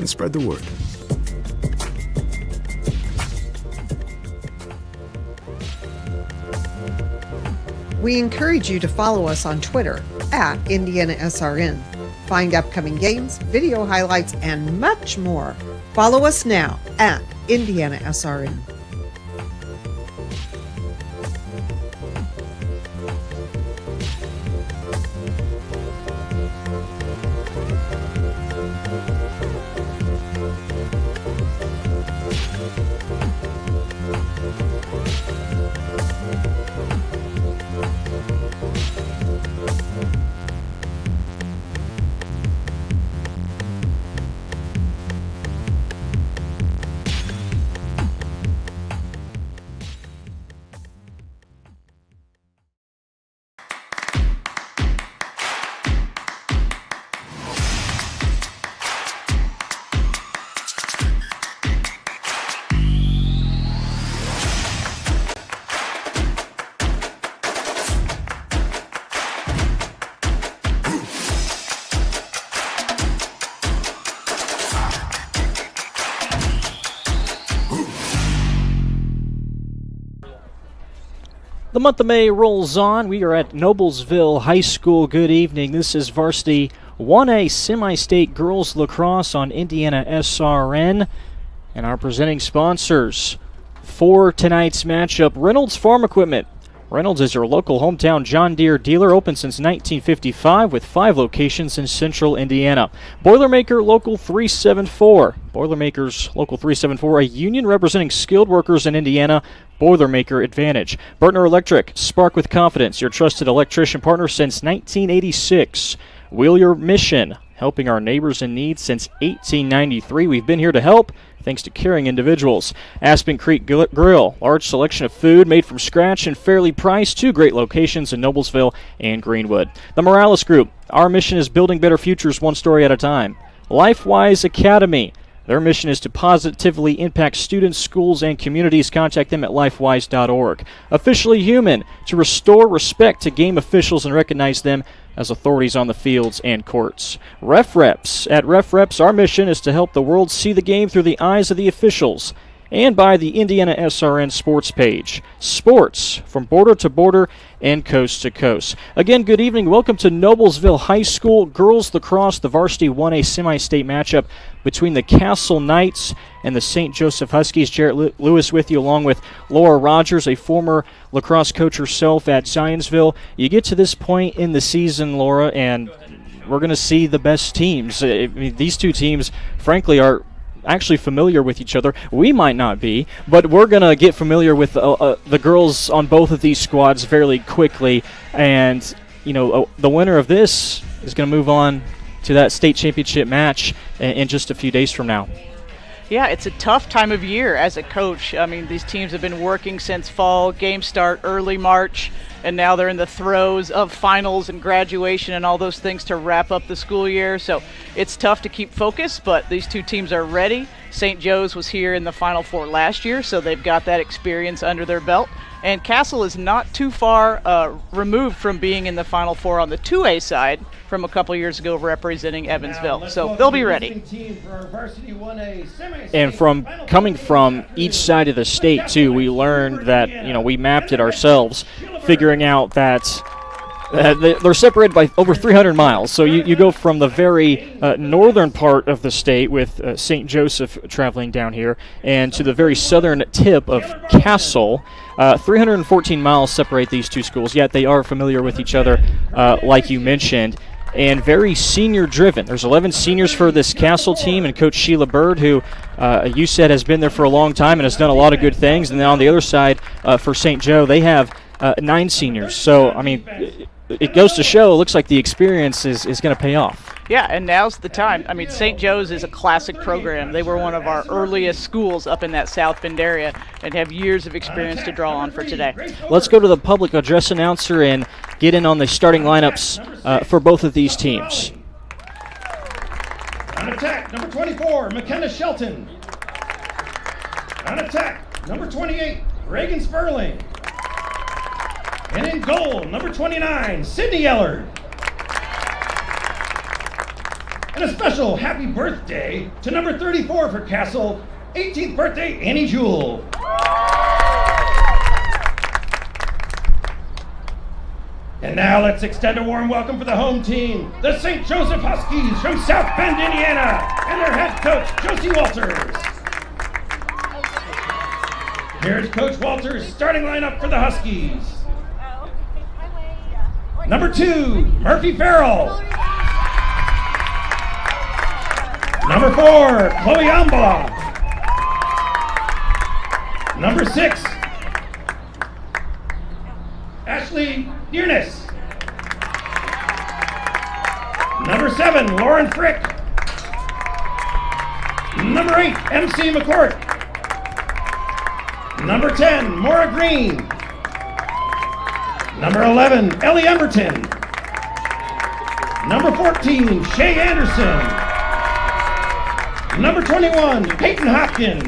and spread the word. We encourage you to follow us on Twitter at IndianaSRN. Find upcoming games, video highlights, and much more. Follow us now at IndianaSRN. The month of May rolls on. We are at Noblesville High School. Good evening. This is varsity 1A semi-state girls lacrosse on IndianaSRN. And our presenting sponsors for tonight's matchup, Reynolds Farm Equipment. Reynolds is your local hometown John Deere dealer, open since 1955 with 5 locations in central Indiana. Boilermaker Local 374. Boilermakers Local 374, a union representing skilled workers in Indiana. Boilermaker Advantage. Burtner Electric, spark with confidence, your trusted electrician partner since 1986. Wheeler Mission, helping our neighbors in need since 1893. We've been here to help, thanks to caring individuals. Aspen Creek Grill, large selection of food made from scratch and fairly priced. 2 great locations in Noblesville and Greenwood. The Morales Group, our mission is building better futures one story at a time. LifeWise Academy, their mission is to positively impact students, schools, and communities. Contact them at lifewise.org. Officially Human, to restore respect to game officials and recognize them as authorities on the fields and courts. Ref Reps, at Ref Reps, our mission is to help the world see the game through the eyes of the officials. And by the IndianaSRN sports page. Sports from border to border and coast to coast. Again, good evening. Welcome to Noblesville High School girls lacrosse, the varsity 1A semi-state matchup between the Castle Knights and the St. Joseph Huskies. Jarrett Lewis with you, along with Laura Rogers, a former lacrosse coach herself at Zionsville. You get to this point in the season, Laura, and we're going to see the best teams. I mean, these two teams, frankly, are actually familiar with each other. We might not be, but we're going to get familiar with the girls on both of these squads fairly quickly. And, you know, the winner of this is going to move on to that state championship match in just a few days from now. Yeah, it's a tough time of year as a coach. I mean, these teams have been working since fall, games start early March, and now they're in the throes of finals and graduation and all those things to wrap up the school year. So it's tough to keep focused, but these two teams are ready. St. Joe's was here in the Final Four last year, so they've got that experience under their belt. And Castle is not too far removed from being in the Final Four on the 2A side from a couple years ago representing Evansville. So they'll be ready. And from coming from each side of the state, too, we learned that, you know, we mapped it ourselves, figuring out that they're separated by over 300 miles. So you go from the very northern part of the state with St. Joseph traveling down here and to the very southern tip of Castle. 314 miles separate these two schools, yet they are familiar with each other, like you mentioned, and very senior-driven. There's 11 seniors for this Castle team, and Coach Sheila Bird, who you said has been there for a long time and has done a lot of good things. And then on the other side, for St. Joe, they have 9 seniors. So, I mean, it goes to show, it looks like the experience is going to pay off. Yeah, and now's the time. I mean, St. Joe's is a classic program. They were one of our earliest schools up in that South Bend area and have years of experience to draw on for today. Let's go to the public address announcer and get in on the starting lineups for both of these teams. On attack, number 24, McKenna Shelton. On attack, number 28, Reagan Sperling. And in goal, number 29, Sydney Ellard. And a special happy birthday to number 34 for Castle, 18th birthday, Annie Jewell. And now let's extend a warm welcome for the home team, the St. Joseph Huskies from South Bend, Indiana, and their head coach, Josie Walters. Here's Coach Walters' starting lineup for the Huskies. Number 2, Murphy Farrell. Number 4, Chloe Ambala. Number 6, Ashley Dearness. Number 7, Lauren Frick. Number 8, MC McCourt. Number 10, Maura Green. Number 11, Ellie Emberton. Number 14, Shay Anderson. Number 21, Peyton Hopkins.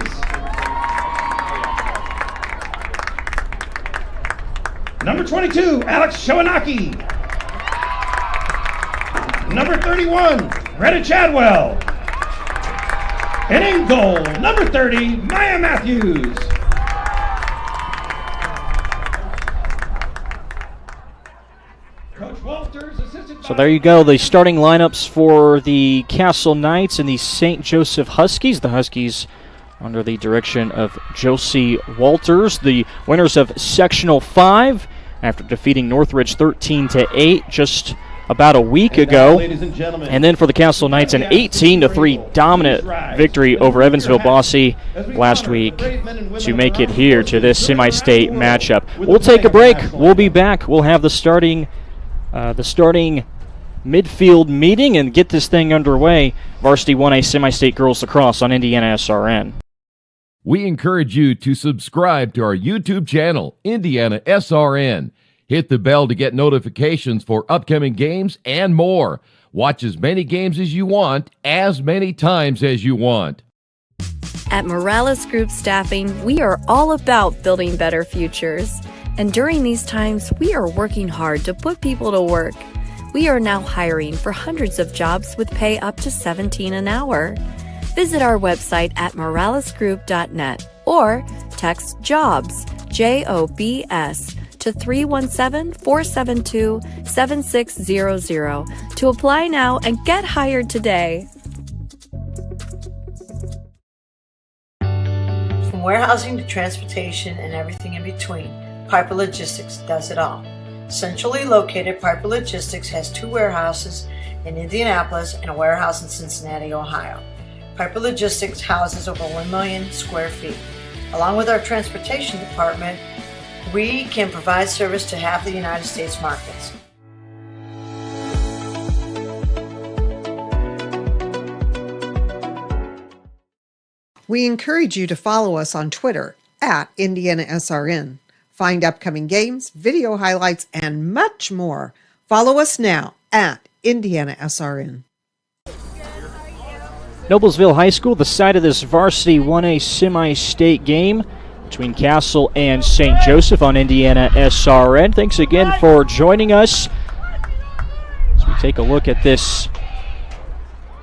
Number 22, Alex Shawanaki. Number 31, Greta Chadwell. And in goal, number 30, Maya Matthews. Coach Walters, assisted So there you go, the starting lineups for the Castle Knights and the St. Joseph Huskies. The Huskies under the direction of Josie Walters, the winners of Sectional 5 after defeating Northridge 13-8 just about a week ago. And then for the Castle Knights, an 18-3 dominant victory over Evansville Bossy last week to make it here to this semi-state matchup. We'll take a break. We'll be back. We'll have the starting midfield meeting and get this thing underway. Varsity 1A Semi-State Girls Lacrosse on IndianaSRN. We encourage you to subscribe to our YouTube channel, IndianaSRN. Hit the bell to get notifications for upcoming games and more. Watch as many games as you want, as many times as you want. At Morales Group Staffing, we are all about building better futures. And during these times, we are working hard to put people to work. We are now hiring for hundreds of jobs with pay up to $17 an hour. Visit our website at moralesgroup.net or text JOBS, JOBS, to 317-472-7600 to apply now and get hired today. From warehousing to transportation and everything in between, Piper Logistics does it all. Centrally located, Piper Logistics has 2 warehouses in Indianapolis and a warehouse in Cincinnati, Ohio. Piper Logistics houses over 1 million square feet. Along with our transportation department, we can provide service to half the United States markets. We encourage you to follow us on Twitter at IndianaSRN. Find upcoming games, video highlights, and much more. Follow us now at IndianaSRN. Noblesville High School, the site of this Varsity 1A semi-state game between Castle and St. Joseph on IndianaSRN. Thanks again for joining us as we take a look at this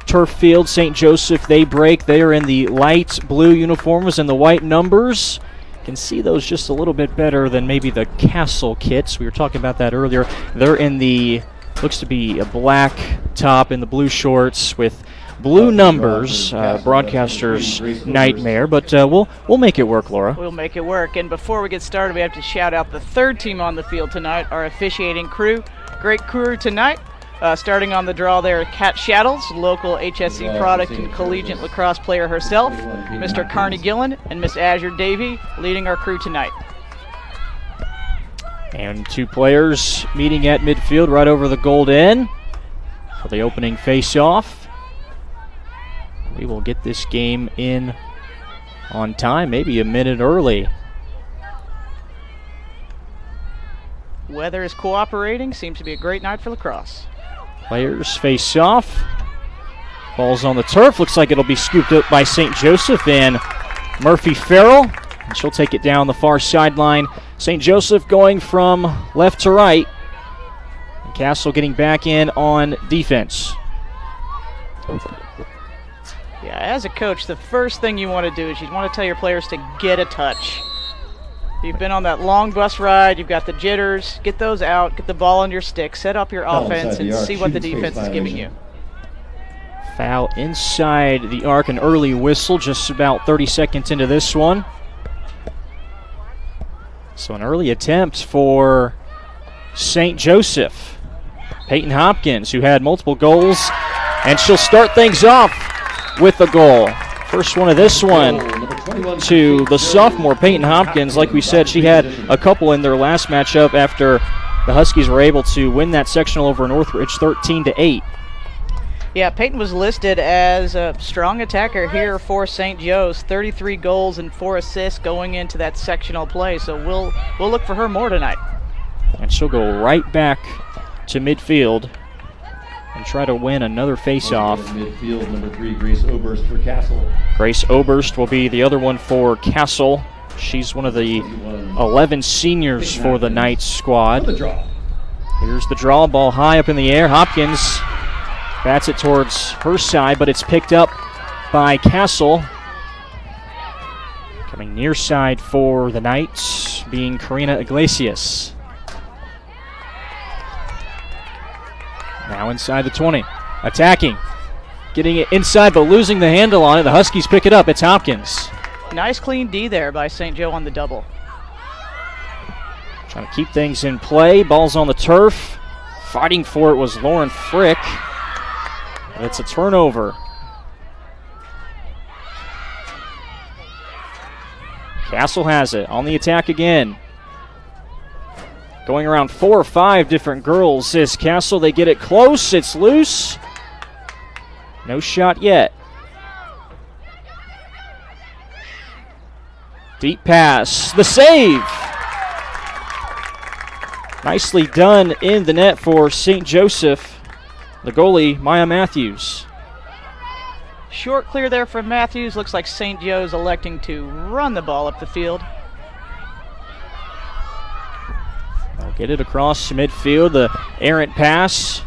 turf field. St. Joseph, they break. They are in the light blue uniforms and the white numbers. You can see those just a little bit better than maybe the Castle kits. We were talking about that earlier. They're in the, looks to be a black top and the blue shorts with blue numbers, broadcaster's nightmare, but we'll make it work, Laura. We'll make it work. And before we get started, we have to shout out the third team on the field tonight, our officiating crew. Great crew tonight. Starting on the draw there, Kat Shaddles, local HSC product and collegiate lacrosse player herself, Mr. Carney Gillen, and Miss Azure Davey leading our crew tonight. And 2 players meeting at midfield right over the gold end for the opening face-off. We will get this game in on time, maybe a minute early. Weather is cooperating. Seems to be a great night for lacrosse. Players face off. Ball's on the turf. Looks like it'll be scooped up by St. Joseph and Murphy Farrell. And she'll take it down the far sideline. St. Joseph going from left to right. And Castle getting back in on defense. Yeah, as a coach, the first thing you want to do is you want to tell your players to get a touch. You've been on that long bus ride, you've got the jitters, get those out, get the ball on your stick, set up your offense, and see what the defense is giving you. Foul inside the arc, an early whistle, just about 30 seconds into this one. So an early attempt for St. Joseph. Peyton Hopkins, who had multiple goals, and she'll start things off with a goal. First one of this one to the sophomore Peyton Hopkins. Like we said, she had a couple in their last matchup after the Huskies were able to win that sectional over Northridge 13-8. Yeah, Peyton was listed as a strong attacker here for St. Joe's. 33 goals and 4 assists going into that sectional play, so we'll look for her more tonight. And she'll go right back to midfield and try to win another face-off. Midfield, number 3, Grace Oberst for Castle. Grace Oberst will be the other one for Castle. She's one of the 11 seniors for the Knights squad. Here's the draw, ball high up in the air. Hopkins bats it towards her side, but it's picked up by Castle. Coming near side for the Knights, being Karina Iglesias. Now inside the 20, attacking, getting it inside but losing the handle on it. The Huskies pick it up. It's Hopkins. Nice clean D there by St. Joe on the double. Trying to keep things in play. Ball's on the turf. Fighting for it was Lauren Frick. It's a turnover. Castle has it on the attack again. Going around 4 or 5 different girls is Castle. They get it close. It's loose. No shot yet. Deep pass. The save. Nicely done in the net for St. Joseph. The goalie, Maya Matthews. Short clear there from Matthews. Looks like St. Joe's electing to run the ball up the field. They'll get it across midfield. The errant pass.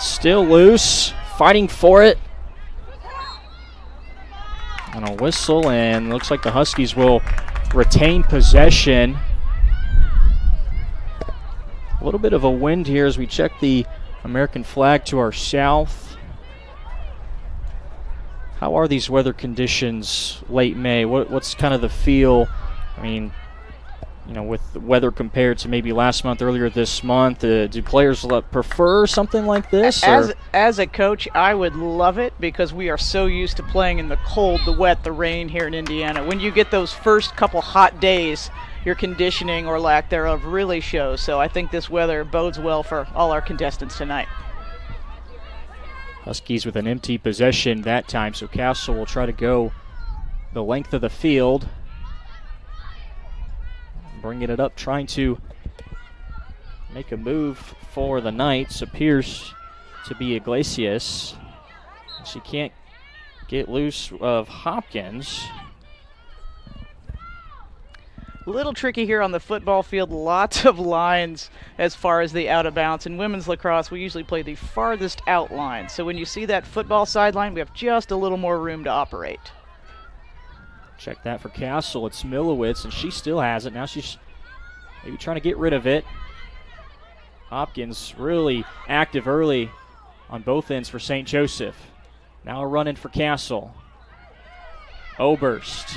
Still loose. Fighting for it. And a whistle, and looks like the Huskies will retain possession. A little bit of a wind here as we check the American flag to our south. How are these weather conditions late May? What's kind of the feel? I mean, you know, with the weather compared to maybe last month, earlier this month, do players prefer something like this? As a coach, I would love it because we are so used to playing in the cold, the wet, the rain here in Indiana. When you get those first couple hot days, your conditioning or lack thereof really shows. So I think this weather bodes well for all our contestants tonight. Huskies with an empty possession that time, so Castle will try to go the length of the field. Bringing it up, trying to make a move for the Knights. Appears to be Iglesias. She can't get loose of Hopkins. A little tricky here on the football field. Lots of lines as far as the out of bounds. In women's lacrosse, we usually play the farthest out line. So when you see that football sideline, we have just a little more room to operate. Check that for Castle. It's Milowitz, and she still has it. Now she's maybe trying to get rid of it. Hopkins really active early on both ends for St. Joseph. Now a run in for Castle. Oberst.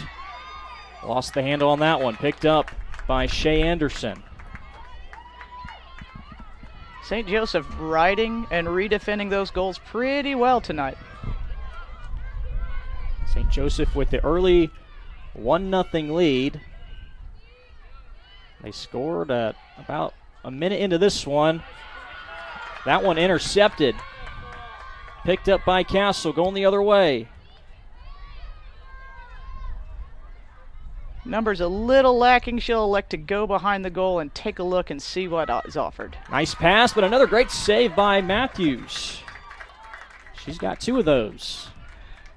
Lost the handle on that one. Picked up by Shea Anderson. St. Joseph riding and redefending those goals pretty well tonight. St. Joseph with the early 1-0 lead. They scored about a minute into this one. That one intercepted. Picked up by Castle, going the other way. Numbers a little lacking. She'll elect to go behind the goal and take a look and see what is offered. Nice pass, but another great save by Matthews. She's got 2 of those.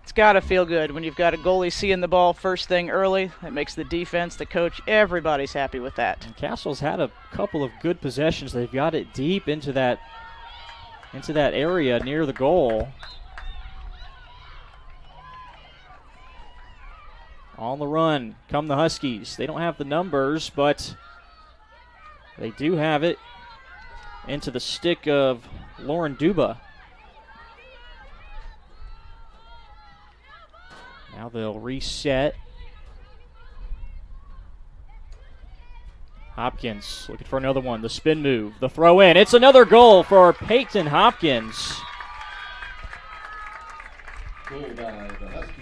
It's got to feel good when you've got a goalie seeing the ball first thing early. That makes the defense, the coach, everybody's happy with that. And Castle's had a couple of good possessions. They've got it deep into that area near the goal. On the run come the Huskies. They don't have the numbers, but they do have it into the stick of Lauren Duba. Now they'll reset. Hopkins looking for another one. The spin move, the throw in. It's another goal for Peyton Hopkins.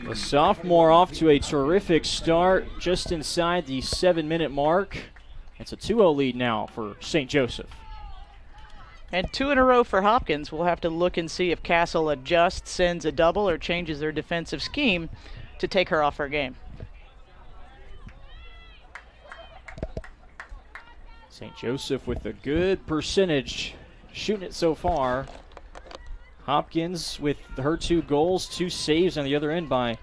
The sophomore off to a terrific start just inside the 7-minute mark. It's a 2-0 lead now for St. Joseph. And 2 in a row for Hopkins. We'll have to look and see if Castle adjusts, sends a double, or changes their defensive scheme to take her off her game. St. Joseph with a good percentage shooting it so far. Hopkins with her 2 goals, 2 saves on the other end by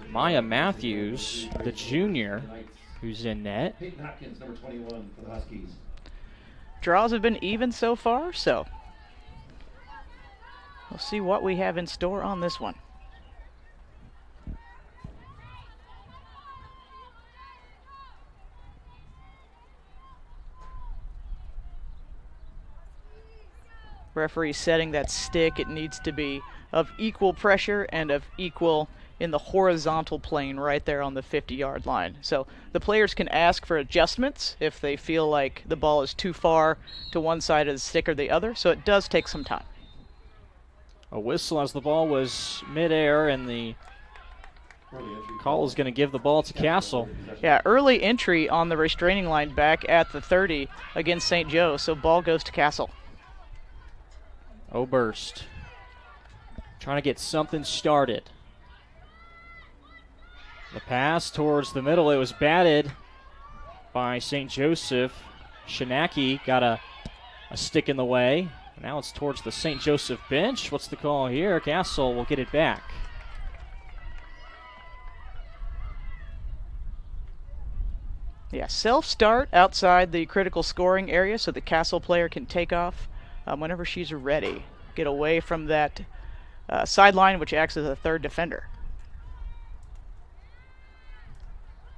Maya Matthews, the junior, who's in net. Peyton Hopkins, number 21 for the Huskies. Draws have been even so far, so we'll see what we have in store on this one. Referee setting that stick. It needs to be of equal pressure and of equal in the horizontal plane right there on the 50-yard line. So the players can ask for adjustments if they feel like the ball is too far to one side of the stick or the other. So it does take some time. A whistle as the ball was midair, and the call is going to give the ball to Castle. Yeah, early entry on the restraining line back at the 30 against St. Joe. So ball goes to Castle. Oberst trying to get something started. The pass towards the middle. It was batted by St. Joseph. Shinaki got a stick in the way. Now it's towards the St. Joseph bench. What's the call here? Castle will get it back. Yeah, self-start outside the critical scoring area so the Castle player can take off whenever she's ready. Get away from that sideline, which acts as a third defender.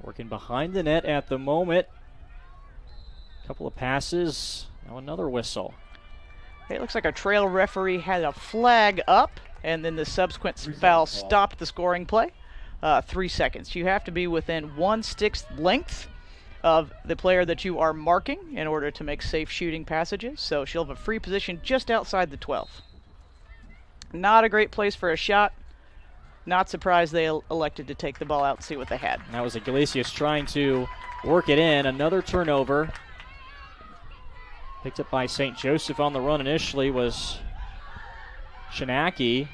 Working behind the net at the moment. Couple of passes. Now another whistle. It looks like our trail referee had a flag up, and then the subsequent foul stopped the scoring play. 3 seconds. You have to be within 1 stick's length of the player that you are marking in order to make safe shooting passages. So she'll have a free position just outside the 12. Not a great place for a shot. Not surprised they elected to take the ball out and see what they had. That was Iglesias trying to work it in. Another turnover. Picked up by St. Joseph on the run initially was Shinaki.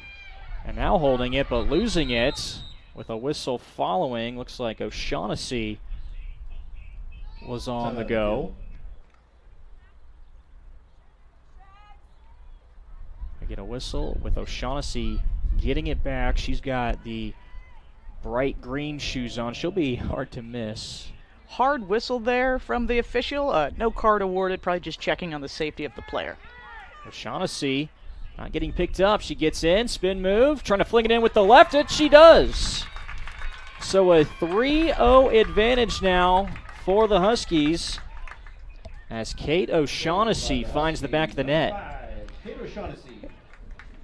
And now holding it but losing it with a whistle following. Looks like O'Shaughnessy was on the go. I get a whistle with O'Shaughnessy getting it back. She's got the bright green shoes on. She'll be hard to miss. Hard whistle there from the official. No card awarded, probably just checking on the safety of the player. O'Shaughnessy not getting picked up. She gets in, spin move, trying to fling it in with the left. She does. So a 3-0 advantage now for the Huskies as Kate O'Shaughnessy finds the back of the net.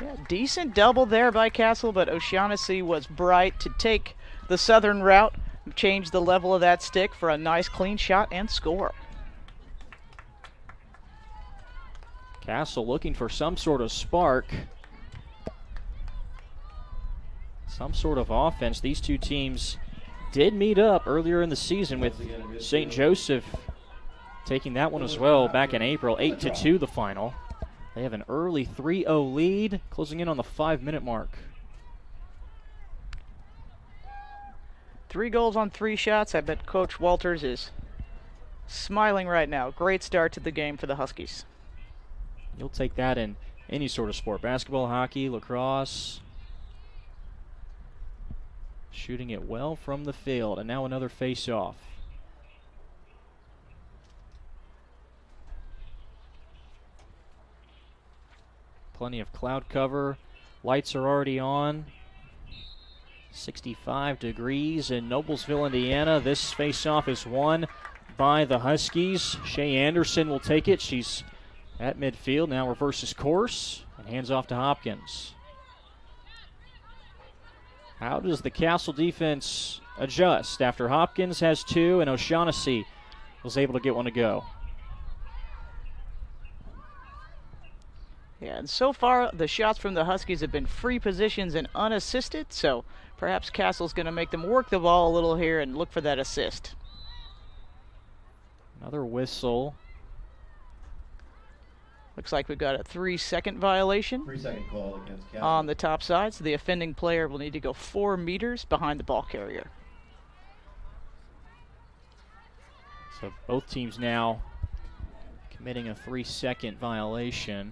Yeah, decent double there by Castle, but O'Shaughnessy was bright to take the southern route, change the level of that stick for a nice clean shot and score. Castle looking for some sort of spark, some sort of offense. These two teams did meet up earlier in the season with St. Joseph taking that one as well back in April. 8-2 the final. They have an early 3-0 lead, closing in on the 5-minute mark. 3 goals on 3 shots. I bet Coach Walters is smiling right now. Great start to the game for the Huskies. You'll take that in any sort of sport. Basketball, hockey, lacrosse. Shooting it well from the field. And now another face-off. Plenty of cloud cover. Lights are already on. 65 degrees in Noblesville, Indiana. This face-off is won by the Huskies. Shea Anderson will take it. She's at midfield, now reverses course and hands off to Hopkins. How does the Castle defense adjust after Hopkins has two and O'Shaughnessy was able to get one to go? Yeah, and so far the shots from the Huskies have been free positions and unassisted, so perhaps Castle's going to make them work the ball a little here and look for that assist. Another whistle. Looks like we've got a 3-second violation 3-second call against Castle. on the top side, so the offending player will need to go 4 meters behind the ball carrier. So both teams now committing a 3-second violation.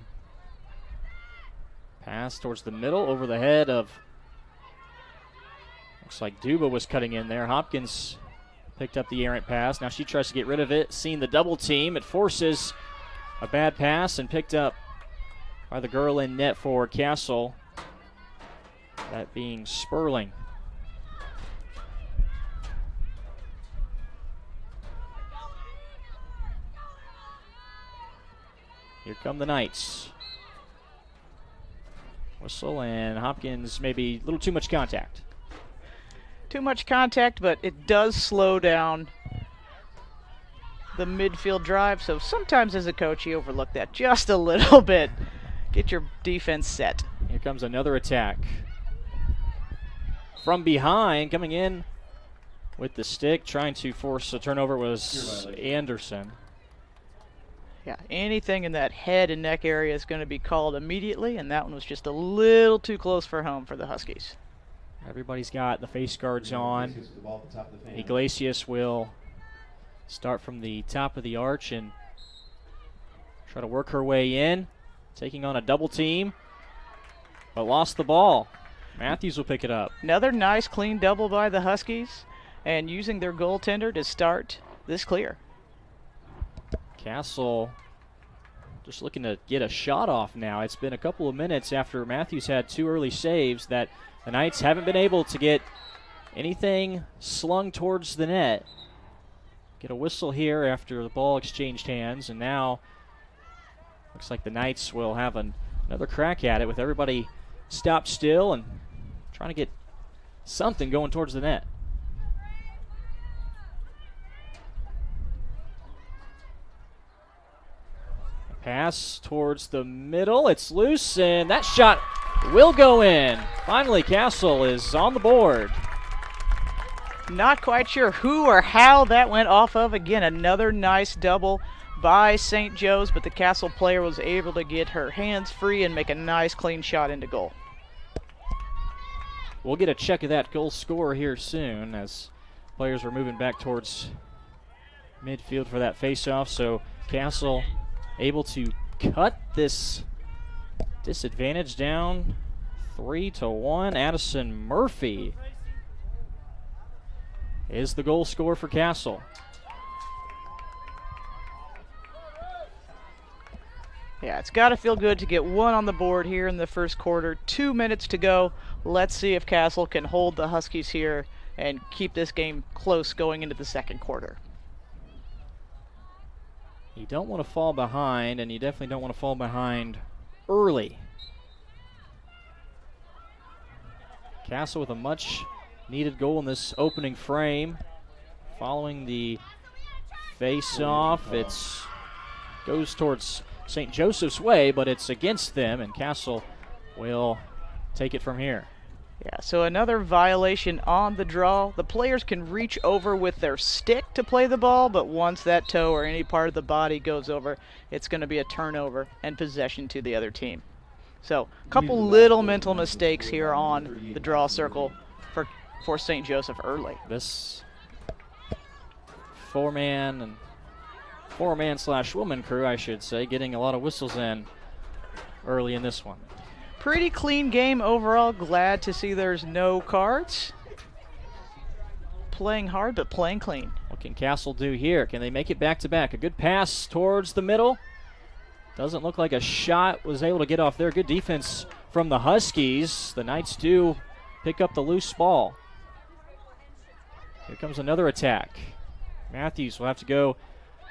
Pass towards the middle over the head of, looks like Duba was cutting in there. Hopkins picked up the errant pass. Now she tries to get rid of it. Seeing the double team, it forces a bad pass and picked up by the girl in net for Castle, that being Sperling. Here come the Knights. Whistle, and Hopkins maybe a little too much contact. Too much contact, but it does slow down the midfield drive, so sometimes as a coach you overlook that just a little bit. Get your defense set. Here comes another attack. From behind, coming in with the stick, trying to force a turnover was Anderson. Yeah, anything in that head and neck area is going to be called immediately, and that one was just a little too close for home for the Huskies. Everybody's got the face guards on. Iglesias will start from the top of the arch and try to work her way in, taking on a double team, but lost the ball. Matthews will pick it up. Another nice clean double by the Huskies, and using their goaltender to start this clear. Castle just looking to get a shot off now. It's been a couple of minutes after Matthews had 2 early saves that the Knights haven't been able to get anything slung towards the net. Get a whistle here after the ball exchanged hands, and now looks like the Knights will have another crack at it with everybody stopped still and trying to get something going towards the net. Pass towards the middle. It's loose, and that shot will go in. Finally, Castle is on the board. Not quite sure who or how that went off of. Again, another nice double by St. Joe's, but the Castle player was able to get her hands free and make a nice clean shot into goal. We'll get a check of that goal scorer here soon as players are moving back towards midfield for that faceoff. So Castle able to cut this disadvantage down 3-1. Addison Murphy is the goal scorer for Castle. Yeah, it's got to feel good to get 1 on the board here in the first quarter. 2 minutes to go. Let's see if Castle can hold the Huskies here and keep this game close going into the second quarter. You don't want to fall behind, and you definitely don't want to fall behind early. Castle with a much-needed goal in this opening frame. Following the face-off, it goes towards St. Joseph's way, but it's against them, and Castle will take it from here. Yeah, so another violation on the draw. The players can reach over with their stick to play the ball, but once that toe or any part of the body goes over, it's going to be a turnover and possession to the other team. So a couple little mental mistakes here on the draw circle for St. Joseph early. This four-man / woman crew, I should say, getting a lot of whistles in early in this one. Pretty clean game overall. Glad to see there's no cards. Playing hard, but playing clean. What can Castle do here? Can they make it back-to-back? A good pass towards the middle. Doesn't look like a shot was able to get off there. Good defense from the Huskies. The Knights do pick up the loose ball. Here comes another attack. Matthews will have to go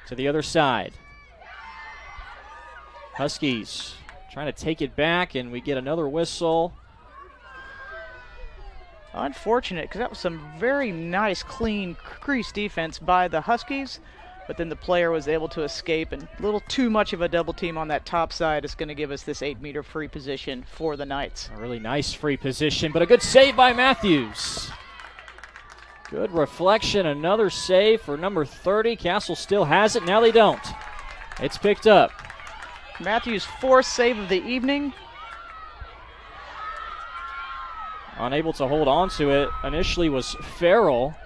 to the other side. Huskies trying to take it back, and we get another whistle. Unfortunate, because that was some very nice, clean crease defense by the Huskies, but then the player was able to escape, and a little too much of a double team on that top side is going to give us this 8-meter free position for the Knights. A really nice free position, but a good save by Matthews. Good reflection, another save for number 30. Castle still has it, now they don't. It's picked up. Matthews' 4th save of the evening. Unable to hold on to it initially was Farrell.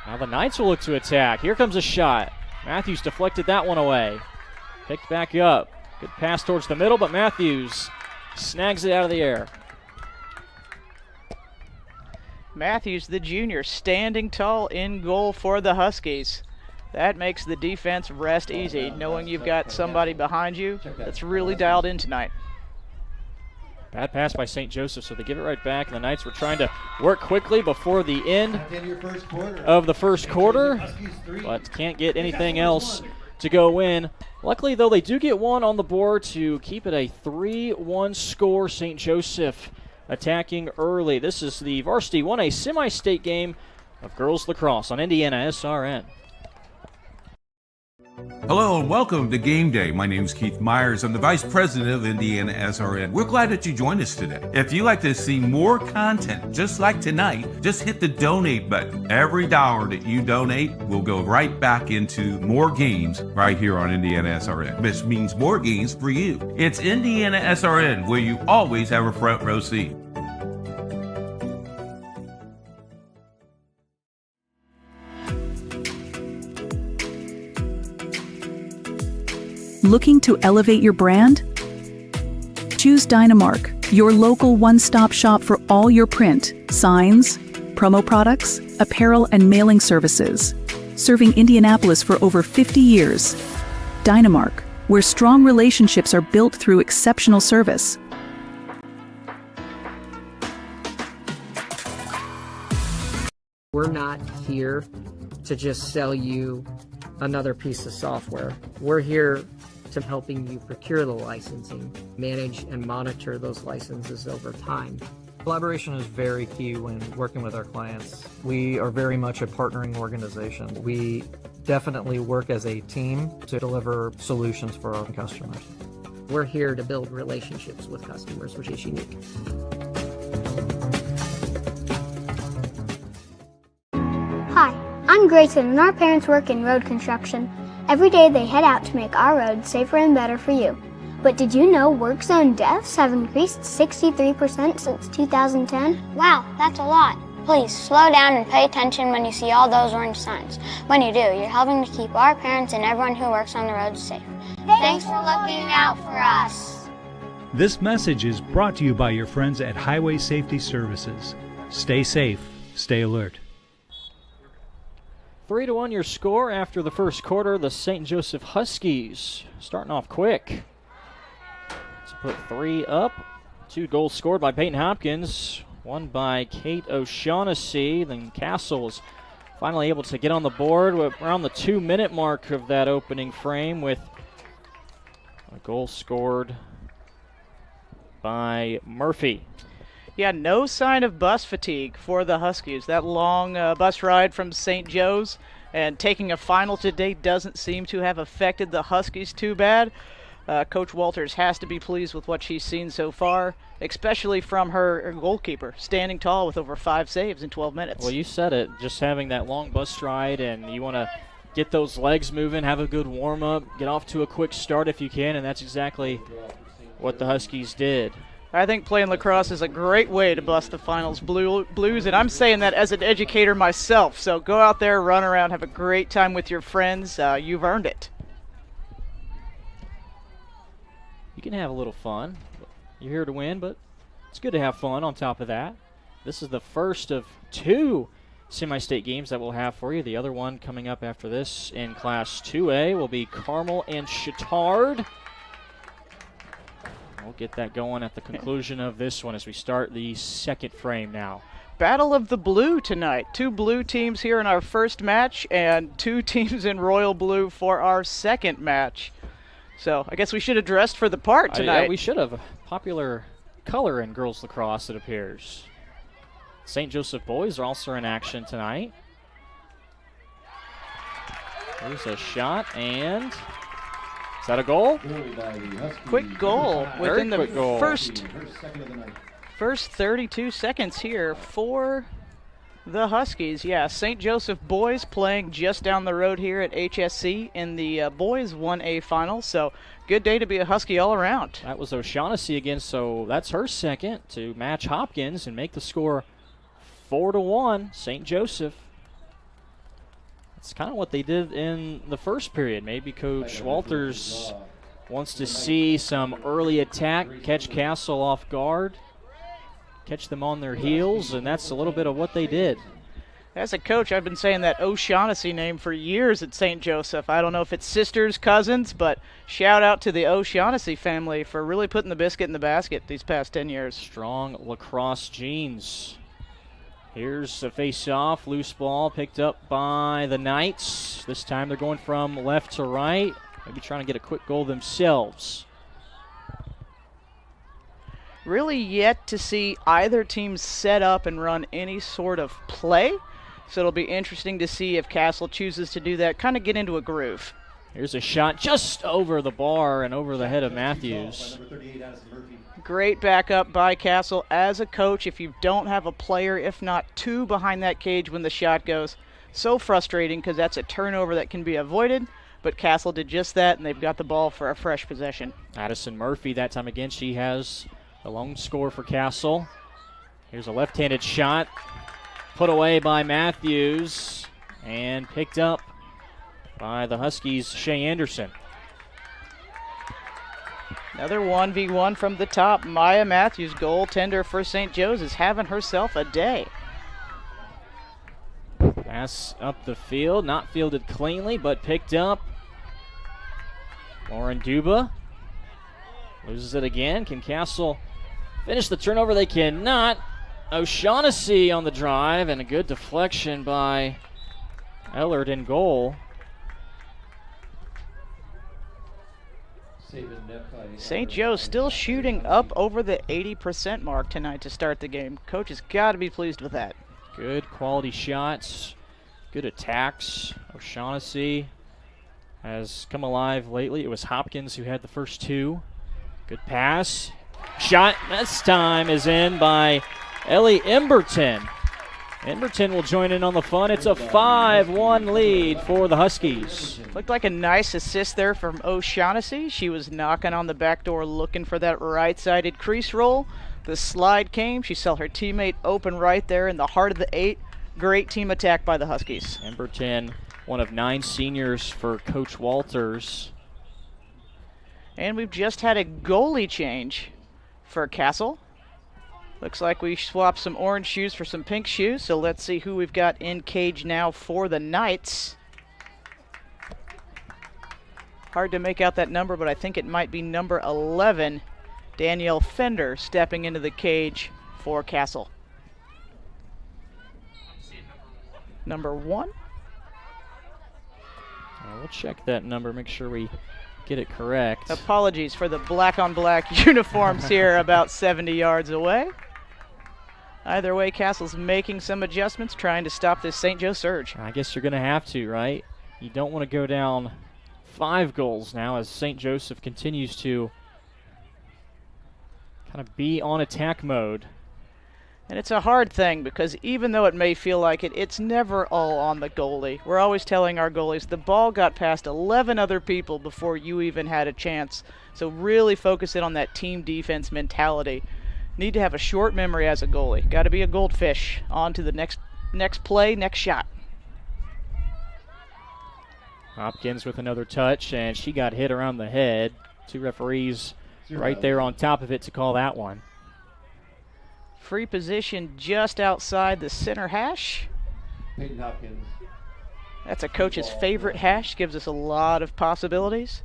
Now the Knights will look to attack. Here comes a shot. Matthews deflected that one away. Picked back up. Good pass towards the middle, but Matthews snags it out of the air. Matthews, the junior, standing tall in goal for the Huskies. That makes the defense rest easy, knowing you've got somebody behind you that's really dialed in tonight. Bad pass by St. Joseph, so they give it right back, and the Knights were trying to work quickly before the end of the first quarter, but can't get anything else to go in. Luckily, though, they do get one on the board to keep it a 3-1 score. St. Joseph attacking early. This is the Varsity 1A semi-state game of girls lacrosse on IndianaSRN. Hello and welcome to Game Day. My name is Keith Myers. I'm the Vice President of IndianaSRN. We're glad that you joined us today. If you'd like to see more content just like tonight, just hit the donate button. Every dollar that you donate will go right back into more games right here on IndianaSRN, which means more games for you. It's IndianaSRN, where you always have a front row seat. Looking to elevate your brand? Choose Dynamark, your local one-stop shop for all your print, signs, promo products, apparel, and mailing services. Serving Indianapolis for over 50 years. Dynamark, where strong relationships are built through exceptional service. We're not here to just sell you another piece of software. We're here to helping you procure the licensing, manage and monitor those licenses over time. Collaboration is very key when working with our clients. We are very much a partnering organization. We definitely work as a team to deliver solutions for our customers. We're here to build relationships with customers, which is unique. Hi, I'm Grayson, and our parents work in road construction. Every day they head out to make our roads safer and better for you. But did you know work zone deaths have increased 63% since 2010? Wow, that's a lot. Please slow down and pay attention when you see all those orange signs. When you do, you're helping to keep our parents and everyone who works on the roads safe. Thanks for looking out for us. This message is brought to you by your friends at Highway Safety Services. Stay safe, stay alert. 3-1 your score after the first quarter. The St. Joseph Huskies starting off quick to put 3 up. 2 goals scored by Peyton Hopkins, one by Kate O'Shaughnessy. Then Castle was finally able to get on the board around the 2-minute mark of that opening frame with a goal scored by Murphy. Yeah, no sign of bus fatigue for the Huskies. That long bus ride from St. Joe's and taking a final today doesn't seem to have affected the Huskies too bad. Coach Walters has to be pleased with what she's seen so far, especially from her goalkeeper, standing tall with over 5 saves in 12 minutes. Well, you said it, just having that long bus ride, and you want to get those legs moving, have a good warm-up, get off to a quick start if you can, and that's exactly what the Huskies did. I think playing lacrosse is a great way to bust the finals blues, and I'm saying that as an educator myself. So go out there, run around, have a great time with your friends. You've earned it. You can have a little fun. You're here to win, but it's good to have fun on top of that. This is the first of 2 semi-state games that we'll have for you. The other one coming up after this in Class 2A will be Carmel and Chittard. We'll get that going at the conclusion of this one as we start the second frame now. Battle of the Blue tonight. 2 blue teams here in our first match and 2 teams in royal blue for our second match. So I guess we should have dressed for the part tonight. Yeah, we should have. Popular color in girls lacrosse, it appears. St. Joseph boys are also in action tonight. There's a shot, and is that a goal? Quick goal within the goal. First 32 seconds here for the Huskies. Yeah, St. Joseph boys playing just down the road here at HSC in the boys 1A final. So good day to be a Husky all around. That was O'Shaughnessy again, so that's her second to match Hopkins and make the score 4-1, St. Joseph. It's kind of what they did in the first period. Maybe Coach Walters wants to see some early attack, catch Castle off guard, catch them on their heels, and that's a little bit of what they did. As a coach, I've been saying that O'Shaughnessy name for years at St. Joseph. I don't know if it's sisters, cousins, but shout out to the O'Shaughnessy family for really putting the biscuit in the basket these past 10 years. Strong lacrosse genes. Here's a face-off, loose ball picked up by the Knights. This time they're going from left to right, maybe trying to get a quick goal themselves. Really yet to see either team set up and run any sort of play. So it'll be interesting to see if Castle chooses to do that, kind of get into a groove. Here's a shot just over the bar and over the head of Matthews. Great backup by Castle. As a coach, if you don't have a player, if not 2 behind that cage when the shot goes, so frustrating because that's a turnover that can be avoided. But Castle did just that, and they've got the ball for a fresh possession. Addison Murphy, that time again, she has the lone score for Castle. Here's a left-handed shot, put away by Matthews, and picked up by the Huskies' Shea Anderson. Another 1v1 from the top. Maya Matthews, goaltender for St. Joe's, is having herself a day. Pass up the field, not fielded cleanly, but picked up. Lauren Duba loses it again. Can Castle finish the turnover? They cannot. O'Shaughnessy on the drive, and a good deflection by Ellard in goal. St. Joe still shooting up over the 80% mark tonight to start the game. Coach has got to be pleased with that. Good quality shots, good attacks. O'Shaughnessy has come alive lately. It was Hopkins who had the first 2. Good pass. Shot this time is in by Ellie Emberton. Emberton will join in on the fun. It's a 5-1 lead for the Huskies. Looked like a nice assist there from O'Shaughnessy. She was knocking on the back door looking for that right-sided crease roll. The slide came. She saw her teammate open right there in the heart of the 8. Great team attack by the Huskies. Emberton, one of 9 seniors for Coach Walters. And we've just had a goalie change for Castle. Looks like we swapped some orange shoes for some pink shoes, so let's see who we've got in cage now for the Knights. Hard to make out that number, but I think it might be number 11, Danielle Fender, stepping into the cage for Castle. Number 1. We'll check that number, make sure we get it correct. Apologies for the black-on-black uniforms here about 70 yards away. Either way, Castle's making some adjustments, trying to stop this St. Joe surge. I guess you're going to have to, right? You don't want to go down 5 goals now as St. Joseph continues to kind of be on attack mode. And it's a hard thing because even though it may feel like it, it's never all on the goalie. We're always telling our goalies the ball got past 11 other people before you even had a chance. So really focus in on that team defense mentality. Need to have a short memory as a goalie. Got to be a goldfish. On to the next play, next shot. Hopkins with another touch, and she got hit around the head. 2 referees right there on top of it to call that one. Free position just outside the center hash. Peyton Hopkins. That's a coach's favorite hash. Gives us a lot of possibilities.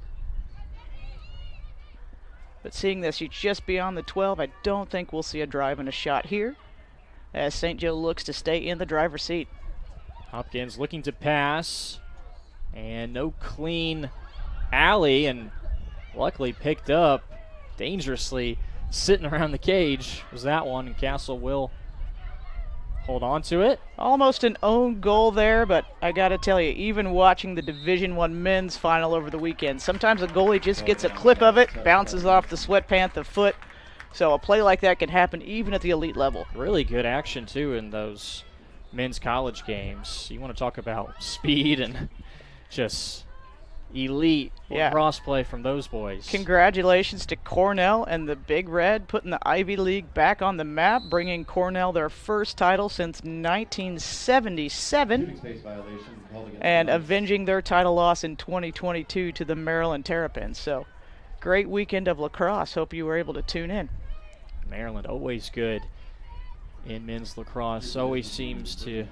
But seeing this, she's just beyond the 12. I don't think we'll see a drive and a shot here. as St. Joe looks to stay in the driver's seat. Hopkins looking to pass, and no clean alley, and luckily picked up dangerously sitting around the cage was that one, and Castle will hold on to it. Almost an own goal there, but I got to tell you, even watching the Division I men's final over the weekend, sometimes a goalie just gets a clip of it, bounces off the sweatpant, the foot. So a play like that can happen even at the elite level. Really good action, too, in those men's college games. You want to talk about speed and just elite lacrosse play from those boys. Congratulations to Cornell and the Big Red, putting the Ivy League back on the map, bringing Cornell their first title since 1977, and avenging their title loss in 2022 to the Maryland Terrapins. So, great weekend of lacrosse. Hope you were able to tune in. Maryland always good in men's lacrosse. Always seems to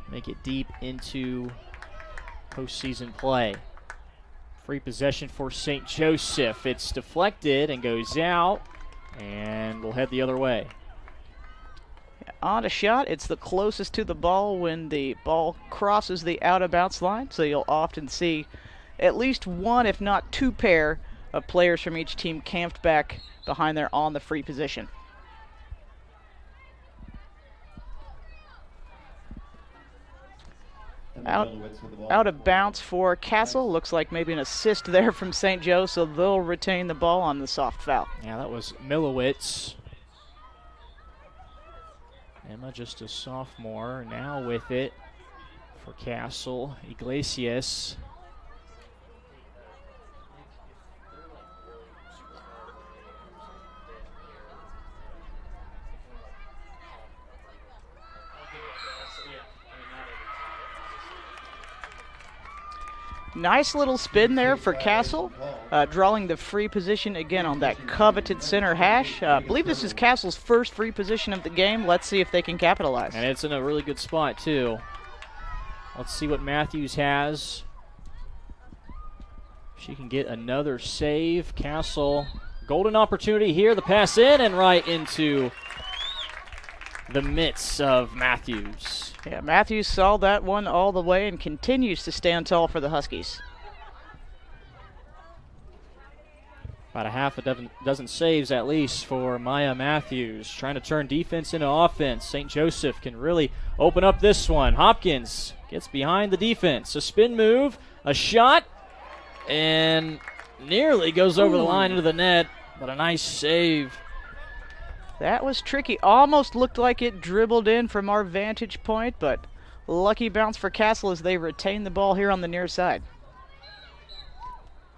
make it deep into postseason play. Free possession for St. Joseph. It's deflected and goes out, and we'll head the other way. On a shot, it's the closest to the ball when the ball crosses the out-of-bounds line, so you'll often see at least one, if not two pair of players from each team camped back behind there on the free position. Out of bounds for Castle. Looks like maybe an assist there from St. Joe, so they'll retain the ball on the soft foul. Yeah, that was Milowitz. Emma just a sophomore. Now with it for Castle. Iglesias. Nice little spin there for Castle, drawing the free position again on that coveted center hash. I believe this is Castle's first free position of the game. Let's see if they can capitalize. And it's in a really good spot, too. Let's see what Matthews has. She can get another save. Castle, golden opportunity here. The pass in and right into the mitts of Matthews. Yeah, Matthews saw that one all the way and continues to stand tall for the Huskies. About a half a dozen saves at least for Maya Matthews. Trying to turn defense into offense. St. Joseph can really open up this one. Hopkins gets behind the defense. A spin move, a shot, and nearly goes over the line into the net, but a nice save. That was tricky. Almost looked like it dribbled in from our vantage point, but lucky bounce for Castle as they retain the ball here on the near side.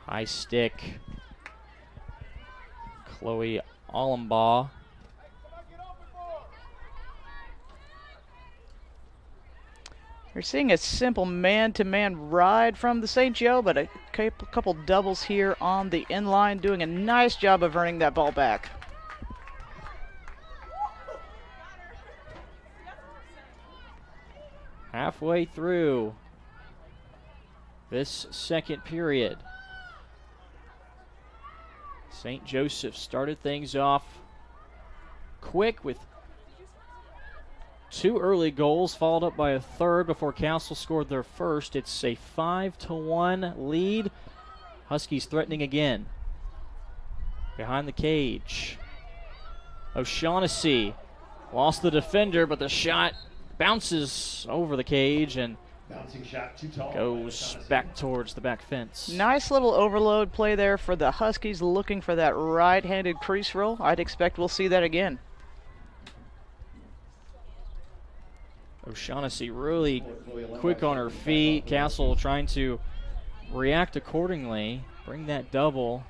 High stick. Chloe Allenbaugh. You're seeing a simple man-to-man ride from the St. Joe, but a couple doubles here on the inline, doing a nice job of earning that ball back. Halfway through this second period. St. Joseph started things off quick with two early goals, followed up by a third before Castle scored their first. It's a 5-1 lead. Huskies threatening again. Behind the cage. O'Shaughnessy lost the defender, but the shot bounces over the cage and goes back towards the back fence. Nice little overload play there for the Huskies, looking for that right-handed crease roll. I'd expect we'll see that again. O'Shaughnessy really quick on her feet. Castle trying to react accordingly, bring that double,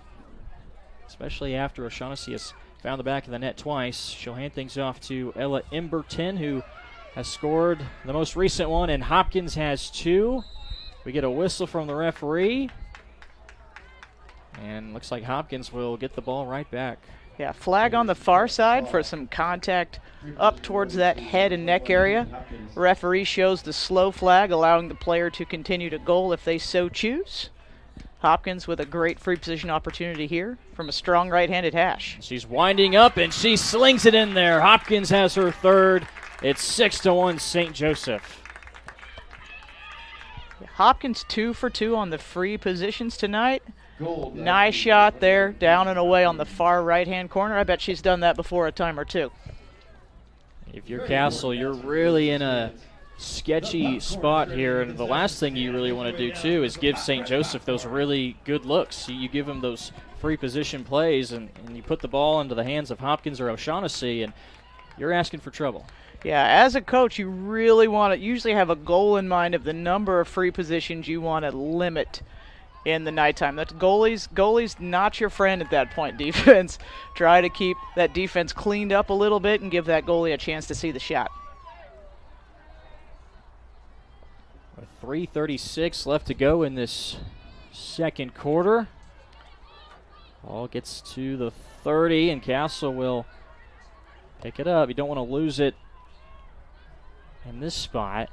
especially after O'Shaughnessy has found the back of the net twice. She'll hand things off to Ella Emberton, who has scored the most recent one, and Hopkins has two. We get a whistle from the referee, and looks like Hopkins will get the ball right back. Yeah, flag on the far side for some contact up towards that head and neck area. Referee shows the slow flag, allowing the player to continue to goal if they so choose. Hopkins with a great free position opportunity here from a strong right-handed hash. She's winding up, and she slings it in there. Hopkins has her third It's 6-1 St. Joseph. Hopkins 2 for 2 on the free positions tonight. Nice shot there, down and away on the far right-hand corner. I bet she's done that before a time or two. If you're Castle, you're really in a sketchy spot here, and the last thing you really want to do too is give St. Joseph those really good looks. You give them those free position plays, and you put the ball into the hands of Hopkins or O'Shaughnessy, and you're asking for trouble. Yeah, as a coach, you really want to usually have a goal in mind of the number of free positions you want to limit in the nighttime. That's goalie's not your friend at that point. Defense, try to keep that defense cleaned up a little bit and give that goalie a chance to see the shot. With 3:36 left to go in this second quarter. Ball gets to the 30, and Castle will pick it up. You don't want to lose it in this spot.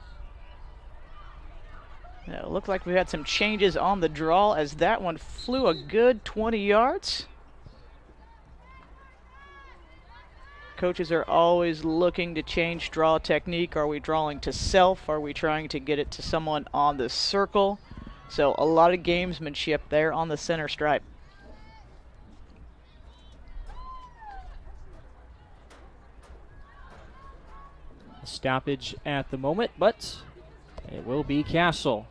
Yeah, it looked like we had some changes on the draw as that one flew a good 20 yards. Coaches are always looking to change draw technique. Are we drawing to self? Are we trying to get it to someone on the circle? So a lot of gamesmanship there on the center stripe. A stoppage at the moment, but it will be Castle.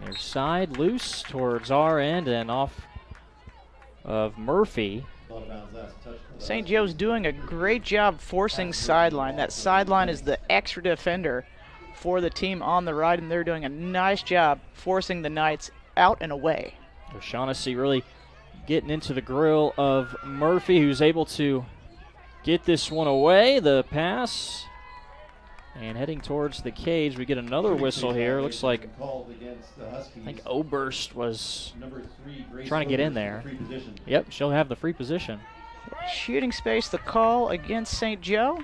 Near side, loose towards our end and off of Murphy. St. Joe's doing a great job forcing sideline. That sideline is the extra defender for the team on the right, and they're doing a nice job forcing the Knights out and away. O'Shaughnessy really getting into the grill of Murphy, who's able to get this one away. The pass. And heading towards the cage, we get another whistle here. Looks like, I think Oberst was trying to get in there. Yep, she'll have the free position. Shooting space, the call against St. Joe.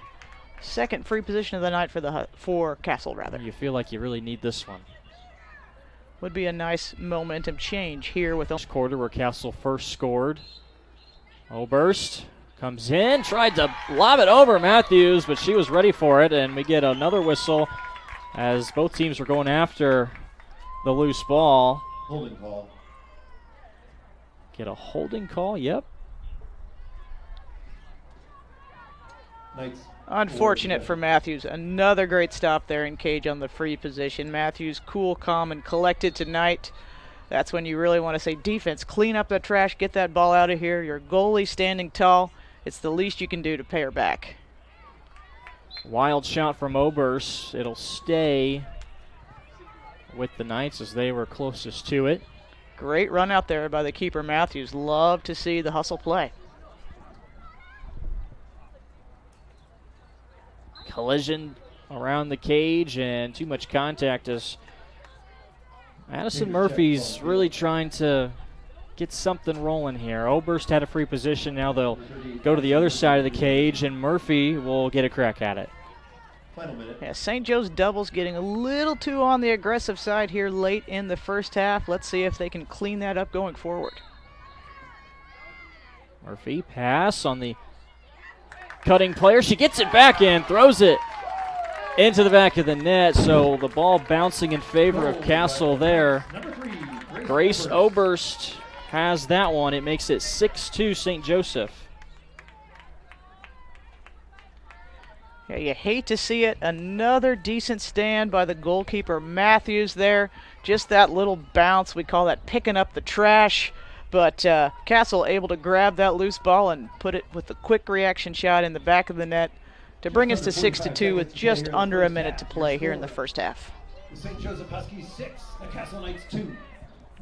Second free position of the night for Castle, rather. You feel like you really need this one. Would be a nice momentum change here with this quarter where Castle first scored. Oberst comes in, tried to lob it over Matthews, but she was ready for it, and we get another whistle as both teams were going after the loose ball. Holding call. Get a holding call, yep. Knights. Unfortunate for Matthews. Another great stop there in cage on the free position. Matthews cool, calm, and collected tonight. That's when you really want to say, defense, clean up the trash, get that ball out of here. Your goalie standing tall. It's the least you can do to pay her back. Wild shot from Oberst. It'll stay with the Knights as they were closest to it. Great run out there by the keeper, Matthews. Love to see the hustle play. Collision around the cage and too much contact as Madison Murphy's really trying to get something rolling here. Oberst had a free position. Now they'll go to the other side of the cage, and Murphy will get a crack at it. Yeah, St. Joe's doubles getting a little too on the aggressive side here late in the first half. Let's see if they can clean that up going forward. Murphy pass on the cutting player. She gets it back in, throws it into the back of the net, so the ball bouncing in favor of Castle there. Grace Oberst has that one. It makes it 6-2 St. Joseph. Yeah, you hate to see it. Another decent stand by the goalkeeper Matthews there. Just that little bounce, we call that picking up the trash. But Castle able to grab that loose ball and put it with a quick reaction shot in the back of the net to bring us to 6-2 with just under a minute to play here in the first half. The St. Joseph Huskies 6, the Castle Knights 2.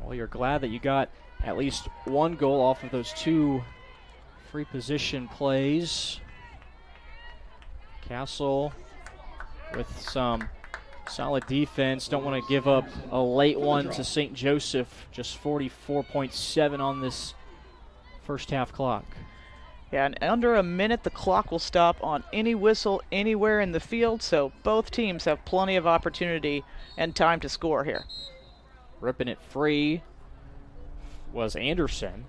Well, you're glad that you got at least one goal off of those two free position plays. Castle with some solid defense. Don't want to give up a late one to St. Joseph. Just 44.7 on this first half clock. Yeah, and under a minute, the clock will stop on any whistle anywhere in the field, so both teams have plenty of opportunity and time to score here. Ripping it free was Anderson.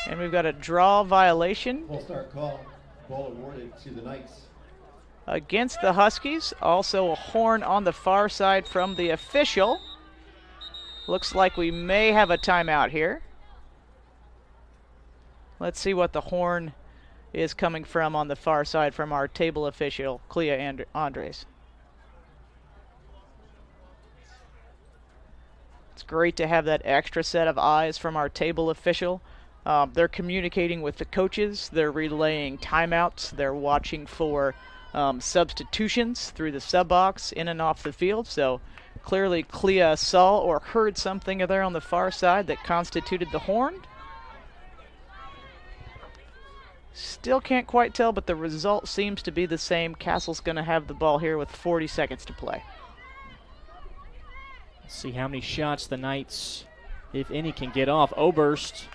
And we've got a draw violation. Full start call. Ball awarded to the Knights. Against the Huskies. Also a horn on the far side from the official. Looks like we may have a timeout here. Let's see what the horn is coming from on the far side from our table official, Clea Andres. It's great to have that extra set of eyes from our table official. They're communicating with the coaches. They're relaying timeouts. They're watching for substitutions through the sub box in and off the field. So clearly Clea saw or heard something there on the far side that constituted the horn. Still can't quite tell, but the result seems to be the same. Castle's going to have the ball here with 40 seconds to play. Let's see how many shots the Knights, if any, can get off. Oberst,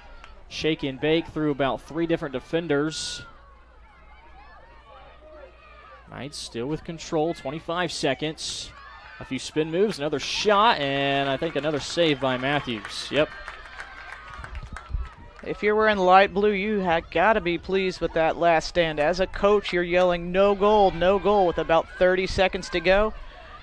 shake and bake through about 3 different defenders. Knights still with control, 25 seconds. A few spin moves, another shot, and I think another save by Matthews. Yep. If you're wearing light blue, you have got to be pleased with that last stand. As a coach, you're yelling no goal with about 30 seconds to go.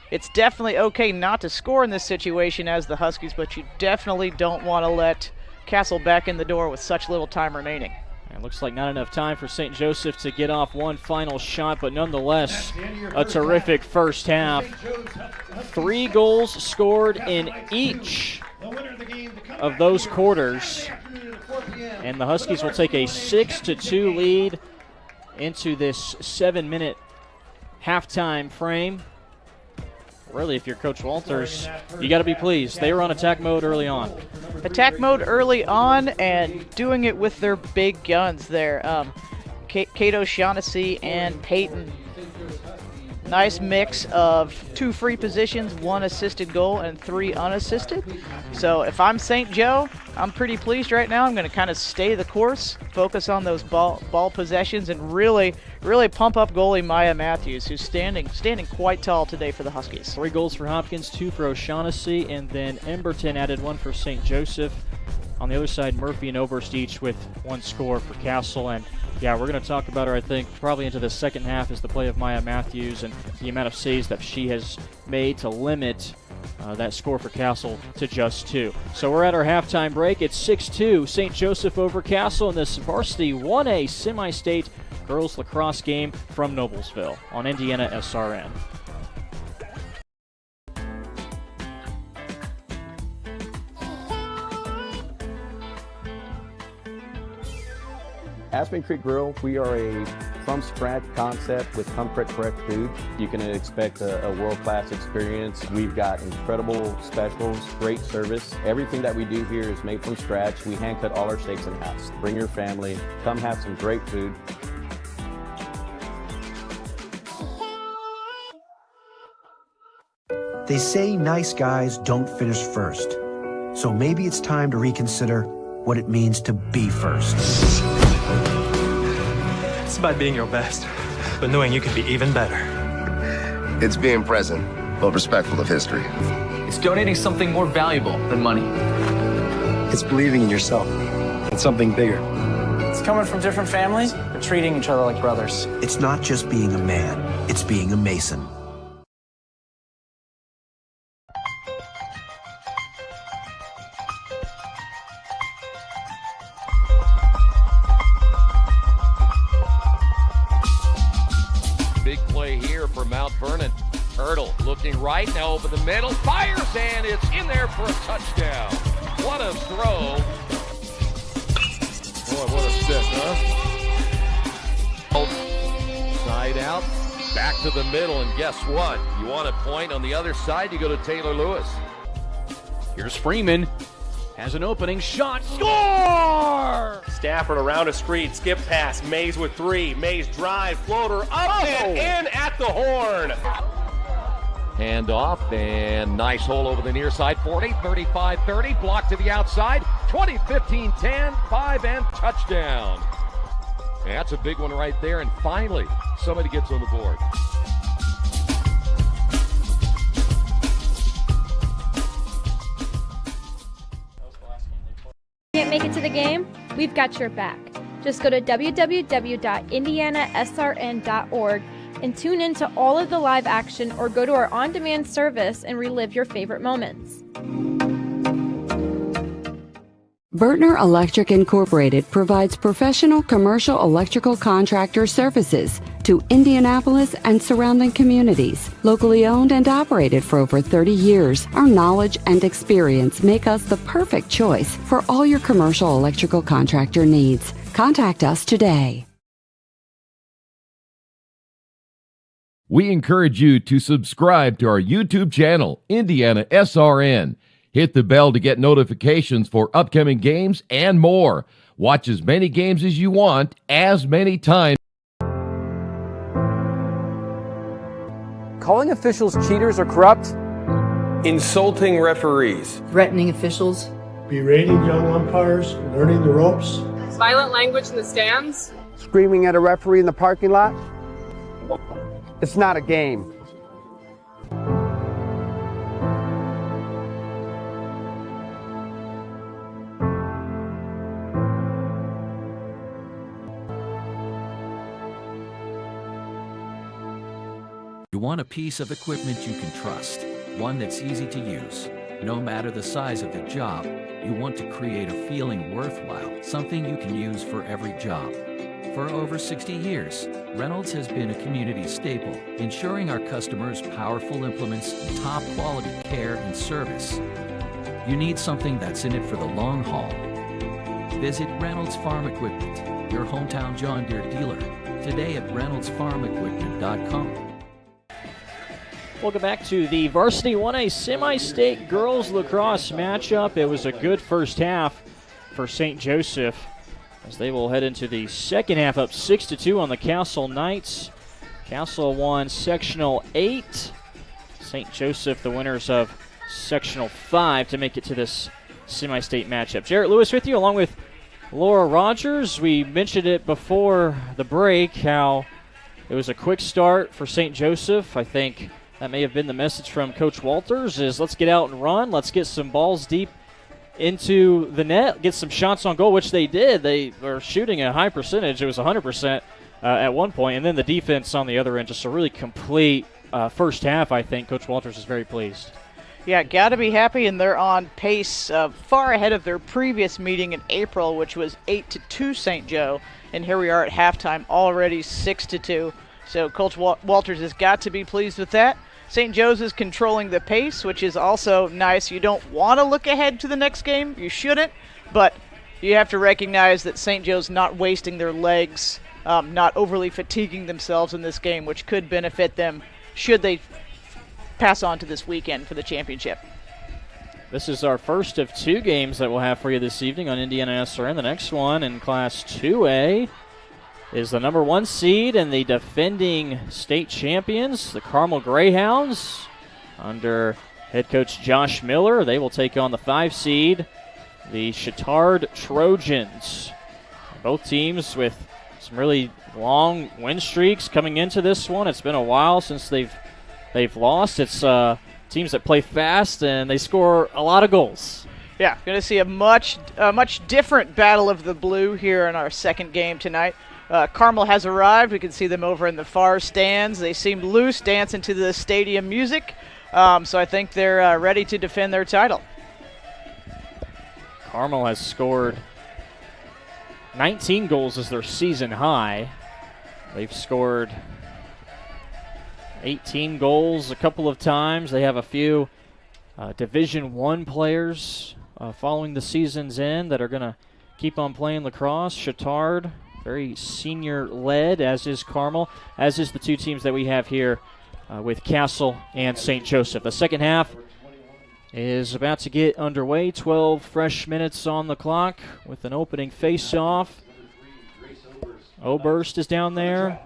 It's definitely okay not to score in this situation as the Huskies, but you definitely don't want to let Castle back in the door with such little time remaining. It looks like not enough time for St. Joseph to get off one final shot, but nonetheless, a terrific first half. 3 goals scored in each of those quarters, and the Huskies will take a 6-2 lead into this 7-minute halftime frame. Really, if you're Coach Walters, you got to be pleased. They were on attack mode early on. Attack mode early on and doing it with their big guns there. Cato Shaughnessy and Peyton. Nice mix of 2 free positions, 1 assisted goal, and 3 unassisted. So if I'm St. Joe, I'm pretty pleased right now. I'm going to kind of stay the course, focus on those ball possessions, and really pump up goalie Maya Matthews, who's standing quite tall today for the Huskies. 3 goals for Hopkins, 2 for O'Shaughnessy, and then Emberton added 1 for St. Joseph. On the other side, Murphy and Oberst each with 1 score for Castle. And yeah, we're going to talk about her, I think, probably into the second half is the play of Maya Matthews and the amount of saves that she has made to limit that score for Castle to just 2. So we're at our halftime break. It's 6-2, St. Joseph over Castle in this varsity 1A semi-state girls lacrosse game from Noblesville on IndianaSRN. Aspen Creek Grill, we are a from-scratch concept with comfort-correct food. You can expect a world-class experience. We've got incredible specials, great service. Everything that we do here is made from scratch. We hand-cut all our steaks in-house. Bring your family. Come have some great food. They say nice guys don't finish first. So maybe it's time to reconsider what it means to be first. It's about being your best, but knowing you can be even better. It's being present, but respectful of history. It's donating something more valuable than money. It's believing in yourself and something bigger. It's coming from different families, but treating each other like brothers. It's not just being a man, it's being a Mason. Looking right, now over the middle, fires, and it's in there for a touchdown. What a throw. Boy, what a stick, huh? Side out, back to the middle, and guess what? You want a point on the other side, you go to Taylor Lewis. Here's Freeman. Has an opening shot. Score! Stafford around a screen, skip pass, Mays with 3. Mays drive, floater up and in at the horn. Hand off, and nice hole over the near side, 40, 35, 30, block to the outside, 20, 15, 10, 5, and touchdown. And that's a big one right there, and finally, somebody gets on the board. Can't make it to the game? we've got your back. Just go to www.IndianaSRN.org and tune into all of the live action or go to our on-demand service and relive your favorite moments. Bertner Electric Incorporated provides professional commercial electrical contractor services to Indianapolis and surrounding communities. Locally owned and operated for over 30 years, our knowledge and experience make us the perfect choice for all your commercial electrical contractor needs. Contact us today. We encourage you to subscribe to our YouTube channel, IndianaSRN. Hit the bell to get notifications for upcoming games and more. Watch as many games as you want, as many times. Calling officials cheaters or corrupt. Insulting referees. Threatening officials. Berating young umpires, learning the ropes. Violent language in the stands. Screaming at a referee in the parking lot. It's not a game. You want a piece of equipment you can trust, one that's easy to use. No matter the size of the job, you want to create a feeling worthwhile, something you can use for every job. For over 60 years, Reynolds has been a community staple, ensuring our customers powerful implements and top quality care and service. You need something that's in it for the long haul. Visit Reynolds Farm Equipment, your hometown John Deere dealer, today at reynoldsfarmequipment.com. Welcome back to the Varsity 1A Semi-State Girls Lacrosse matchup. It was a good first half for St. Joseph, as they will head into the second half up 6-2 on the Castle Knights. Castle won Sectional 8. St. Joseph, the winners of Sectional 5, to make it to this semi-state matchup. Jarrett Lewis with you, along with Laura Rogers. We mentioned it before the break, how it was a quick start for St. Joseph. I think that may have been the message from Coach Walters, is let's get out and run. Let's get some balls deep into the net, get some shots on goal, which they did. They were shooting a high percentage. It was 100% at one point. And then the defense on the other end, just a really complete first half, I think. Coach Walters is very pleased. Yeah, got to be happy, and they're on pace far ahead of their previous meeting in April, which was 8-2 St. Joe. And here we are at halftime, already 6-2. So Coach Walters has got to be pleased with that. St. Joe's is controlling the pace, which is also nice. You don't want to look ahead to the next game. You shouldn't. But you have to recognize that St. Joe's not wasting their legs, not overly fatiguing themselves in this game, which could benefit them should they pass on to this weekend for the championship. This is our first of two games that we'll have for you this evening on IndianaSRN. The next one in Class 2A is the number 1 seed and the defending state champions, the Carmel Greyhounds, under head coach Josh Miller. They will take on the 5 seed, the Chittard Trojans. Both teams with some really long win streaks coming into this one. It's been a while since they've lost. It's teams that play fast and they score a lot of goals. Yeah, going to see a much different battle of the blue here in our second game tonight. Carmel has arrived. We can see them over in the far stands. They seem loose, dancing to the stadium music. So I think they're ready to defend their title. Carmel has scored 19 goals as their season high. They've scored 18 goals a couple of times. They have a few Division I players following the season's end that are going to keep on playing lacrosse. Chittard, very senior-led, as is Carmel, as is the two teams that we have here with Castle and St. Joseph. The second half is about to get underway. 12 fresh minutes on the clock with an opening face-off. Oberst is down there.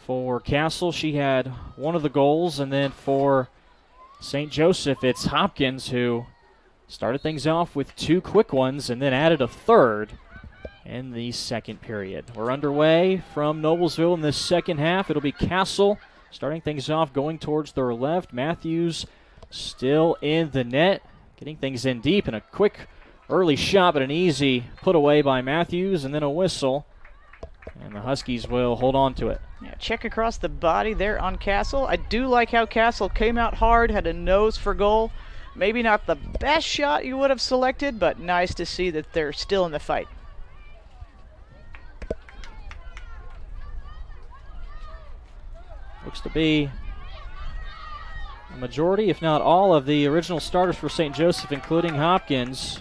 For Castle, she had one of the goals, and then for St. Joseph, it's Hopkins who started things off with 2 quick ones and then added a third in the second period. We're underway from Noblesville in this second half. It'll be Castle starting things off, going towards their left. Matthews still in the net, getting things in deep, and a quick Early shot, but an easy put away by Matthews, and then a whistle. And the Huskies will hold on to it. Yeah, check across the body there on Castle. I do like how Castle came out hard, had a nose for goal. Maybe not the best shot you would have selected, but nice to see that they're still in the fight. Looks to be a majority, if not all, of the original starters for St. Joseph, including Hopkins,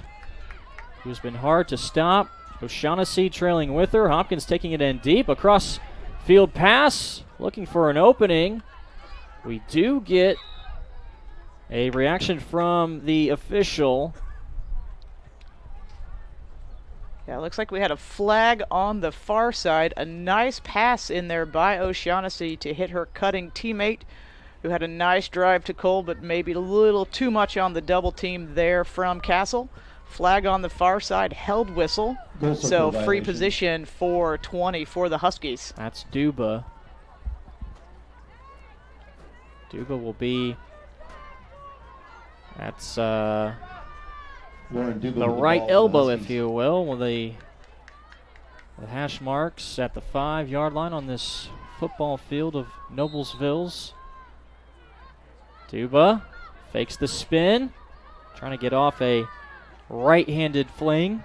who's been hard to stop. O'Shaughnessy trailing with her. Hopkins taking it in deep. Across field pass, looking for an opening. We do get a reaction from the official. Yeah, it looks like we had a flag on the far side. A nice pass in there by O'Shaughnessy to hit her cutting teammate, who had a nice drive to goal, but maybe a little too much on the double team there from Castle. Flag on the far side, held whistle. So free position for 20 for the Huskies. That's Duba. Duba will be, that's the right elbow, if you will, with the hash marks at the 5-yard line on this football field of Noblesville's. Duba fakes the spin, trying to get off a right-handed fling.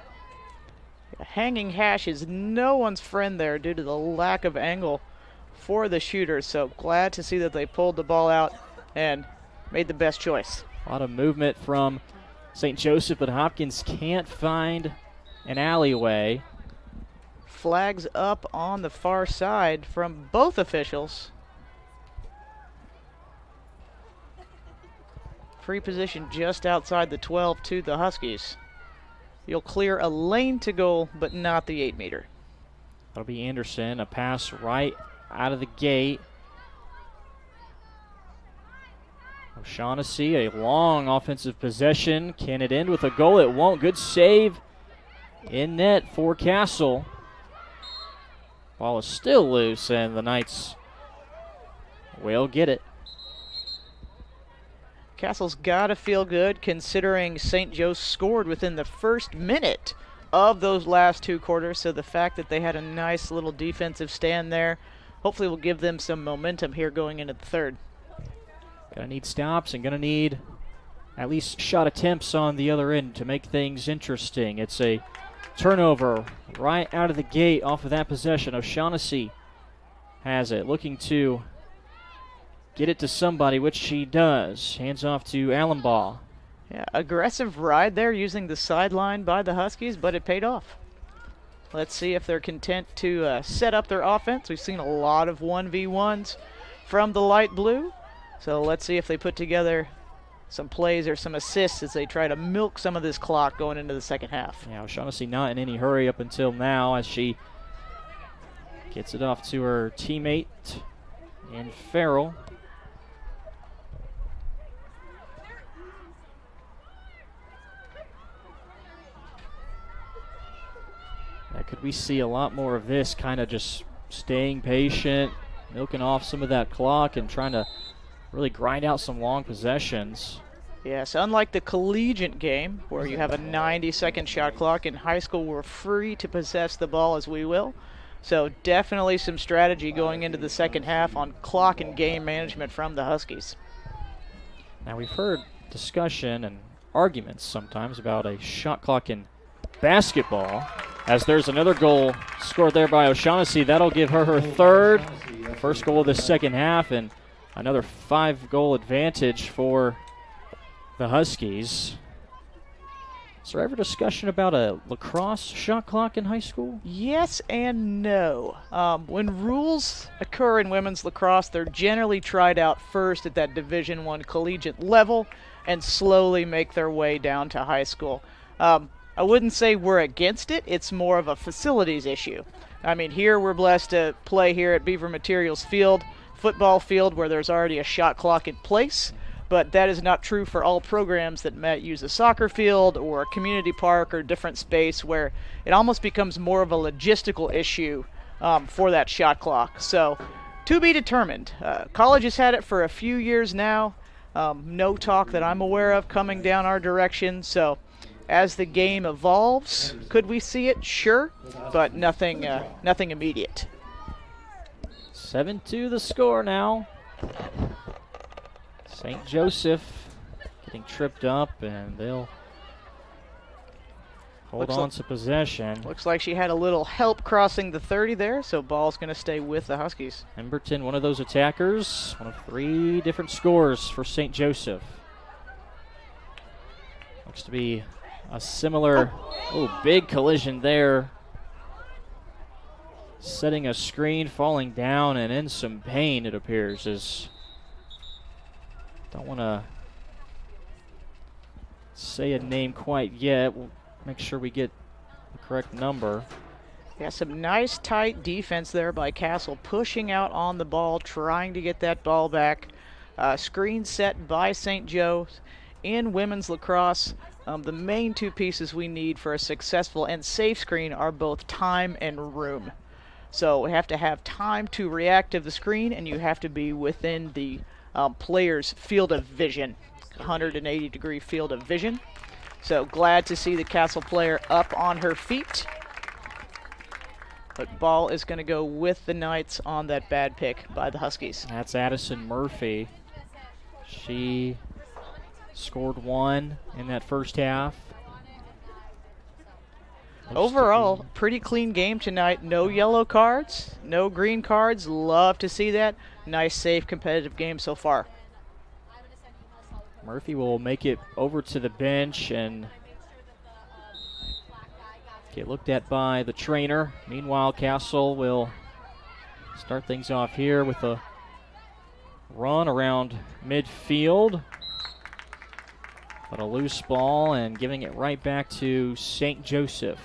A hanging hash is no one's friend there due to the lack of angle for the shooters. So glad to see that they pulled the ball out and made the best choice. A lot of movement from St. Joseph, but Hopkins can't find an alleyway. Flags up on the far side from both officials. Free position just outside the 12 to the Huskies. You'll clear a lane to goal, but not the 8-meter. That'll be Anderson. A pass right out of the gate. O'Shaughnessy, a long offensive possession. Can it end with a goal? It won't. Good save in net for Castle. Ball is still loose, and the Knights will get it. Castle's got to feel good considering St. Joe's scored within the first minute of those last 2 quarters. So the fact that they had a nice little defensive stand there hopefully will give them some momentum here going into the third. Gonna need stops and gonna need at least shot attempts on the other end to make things interesting. It's a turnover right out of the gate off of that possession. O'Shaughnessy has it, looking to get it to somebody, which she does. Hands off to Allenbaugh. Yeah, aggressive ride there using the sideline by the Huskies, but it paid off. Let's see if they're content to set up their offense. We've seen a lot of 1v1s from the light blue. So let's see if they put together some plays or some assists as they try to milk some of this clock going into the second half. Yeah, O'Shaughnessy not in any hurry up until now as she gets it off to her teammate in Farrell. Could we see a lot more of this, kind of just staying patient, milking off some of that clock and trying to really grind out some long possessions? Yes, unlike the collegiate game where you have a 90-second shot clock, in high school we're free to possess the ball as we will. So definitely some strategy going into the second half on clock and game management from the Huskies. Now we've heard discussion and arguments sometimes about a shot clock in basketball, as there's another goal scored there by O'Shaughnessy. That'll give her her third, first goal of the second half, and another 5-goal advantage for the Huskies. Is there ever discussion about a lacrosse shot clock in high school? Yes and no. When rules occur in women's lacrosse, they're generally tried out first at that Division I collegiate level and slowly make their way down to high school. I wouldn't say we're against it. It's more of a facilities issue. I mean, here we're blessed to play here at Beaver Materials Field, football field, where there's already a shot clock in place. But that is not true for all programs that might use a soccer field or a community park or different space, where it almost becomes more of a logistical issue for that shot clock. So, to be determined. College has had it for a few years now. No talk that I'm aware of coming down our direction. So, as the game evolves. Could we see it? Sure, but nothing immediate. 7-2 the score now. St. Joseph getting tripped up, and they'll hold on to possession. Looks like she had a little help crossing the 30 there, so ball's going to stay with the Huskies. Emberton, one of those attackers, one of 3 different scores for St. Joseph. Looks to be a similar, big collision there. Setting a screen, falling down, and in some pain, it appears, as don't want to say a name quite yet. We'll make sure we get the correct number. Yeah, some nice tight defense there by Castle, pushing out on the ball, trying to get that ball back. Screen set by St. Joe's in women's lacrosse. The main 2 pieces we need for a successful and safe screen are both time and room. So we have to have time to react to the screen, and you have to be within the player's field of vision, 180-degree field of vision. So glad to see the Castle player up on her feet. But ball is going to go with the Knights on that bad pick by the Huskies. That's Addison Murphy. She scored 1 in that first half. Overall, pretty clean game tonight. No yellow cards, no green cards. Love to see that. Nice, safe, competitive game so far. Murphy will make it over to the bench and get looked at by the trainer. Meanwhile, Castle will start things off here with a run around midfield. But a loose ball and giving it right back to St. Joseph.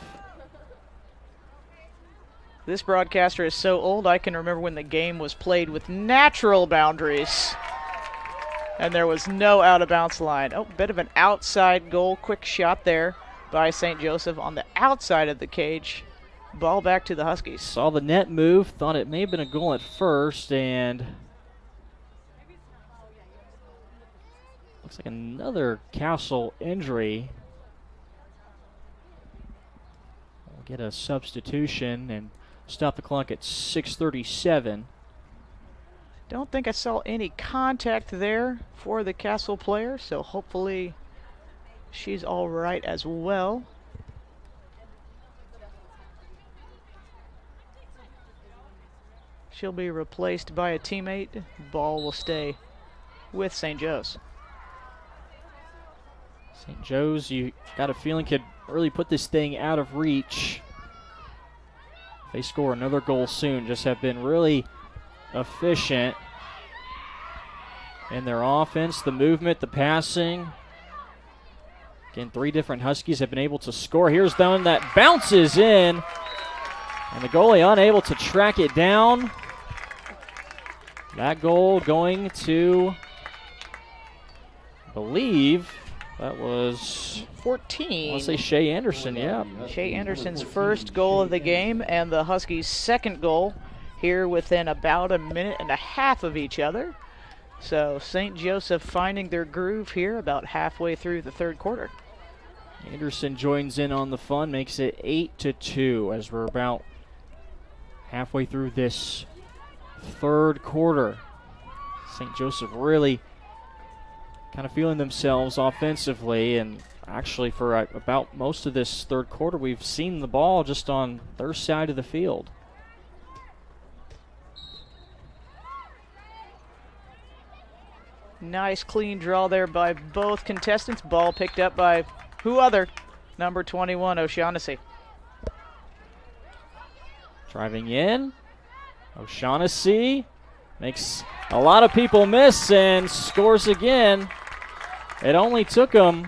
This broadcaster is so old, I can remember when the game was played with natural boundaries. And there was no out-of-bounds line. Oh, bit of an outside goal. Quick shot there by St. Joseph on the outside of the cage. Ball back to the Huskies. Saw the net move, thought it may have been a goal at first, and looks like another Castle injury. We'll get a substitution and stop the clock at 6:37. Don't think I saw any contact there for the Castle player, so hopefully she's all right as well. She'll be replaced by a teammate. Ball will stay with St. Joe's. St. Joe's, you got a feeling, could really put this thing out of reach. If they score another goal soon, just have been really efficient in their offense, the movement, the passing. Again, 3 different Huskies have been able to score. Here's the one that bounces in, and the goalie unable to track it down. That goal going to, I believe, that was 14. I want to say Shea Anderson, yeah. Shea Anderson's first goal of the game, and the Huskies' second goal here within about a minute and a half of each other. So St. Joseph finding their groove here about halfway through the third quarter. Anderson joins in on the fun, makes it 8-2 as we're about halfway through this third quarter. St. Joseph really kind of feeling themselves offensively, and actually for about most of this third quarter we've seen the ball just on their side of the field. Nice clean draw there by both contestants. Ball picked up by who other? Number 21, O'Shaughnessy. Driving in. O'Shaughnessy makes a lot of people miss and scores again. It only took him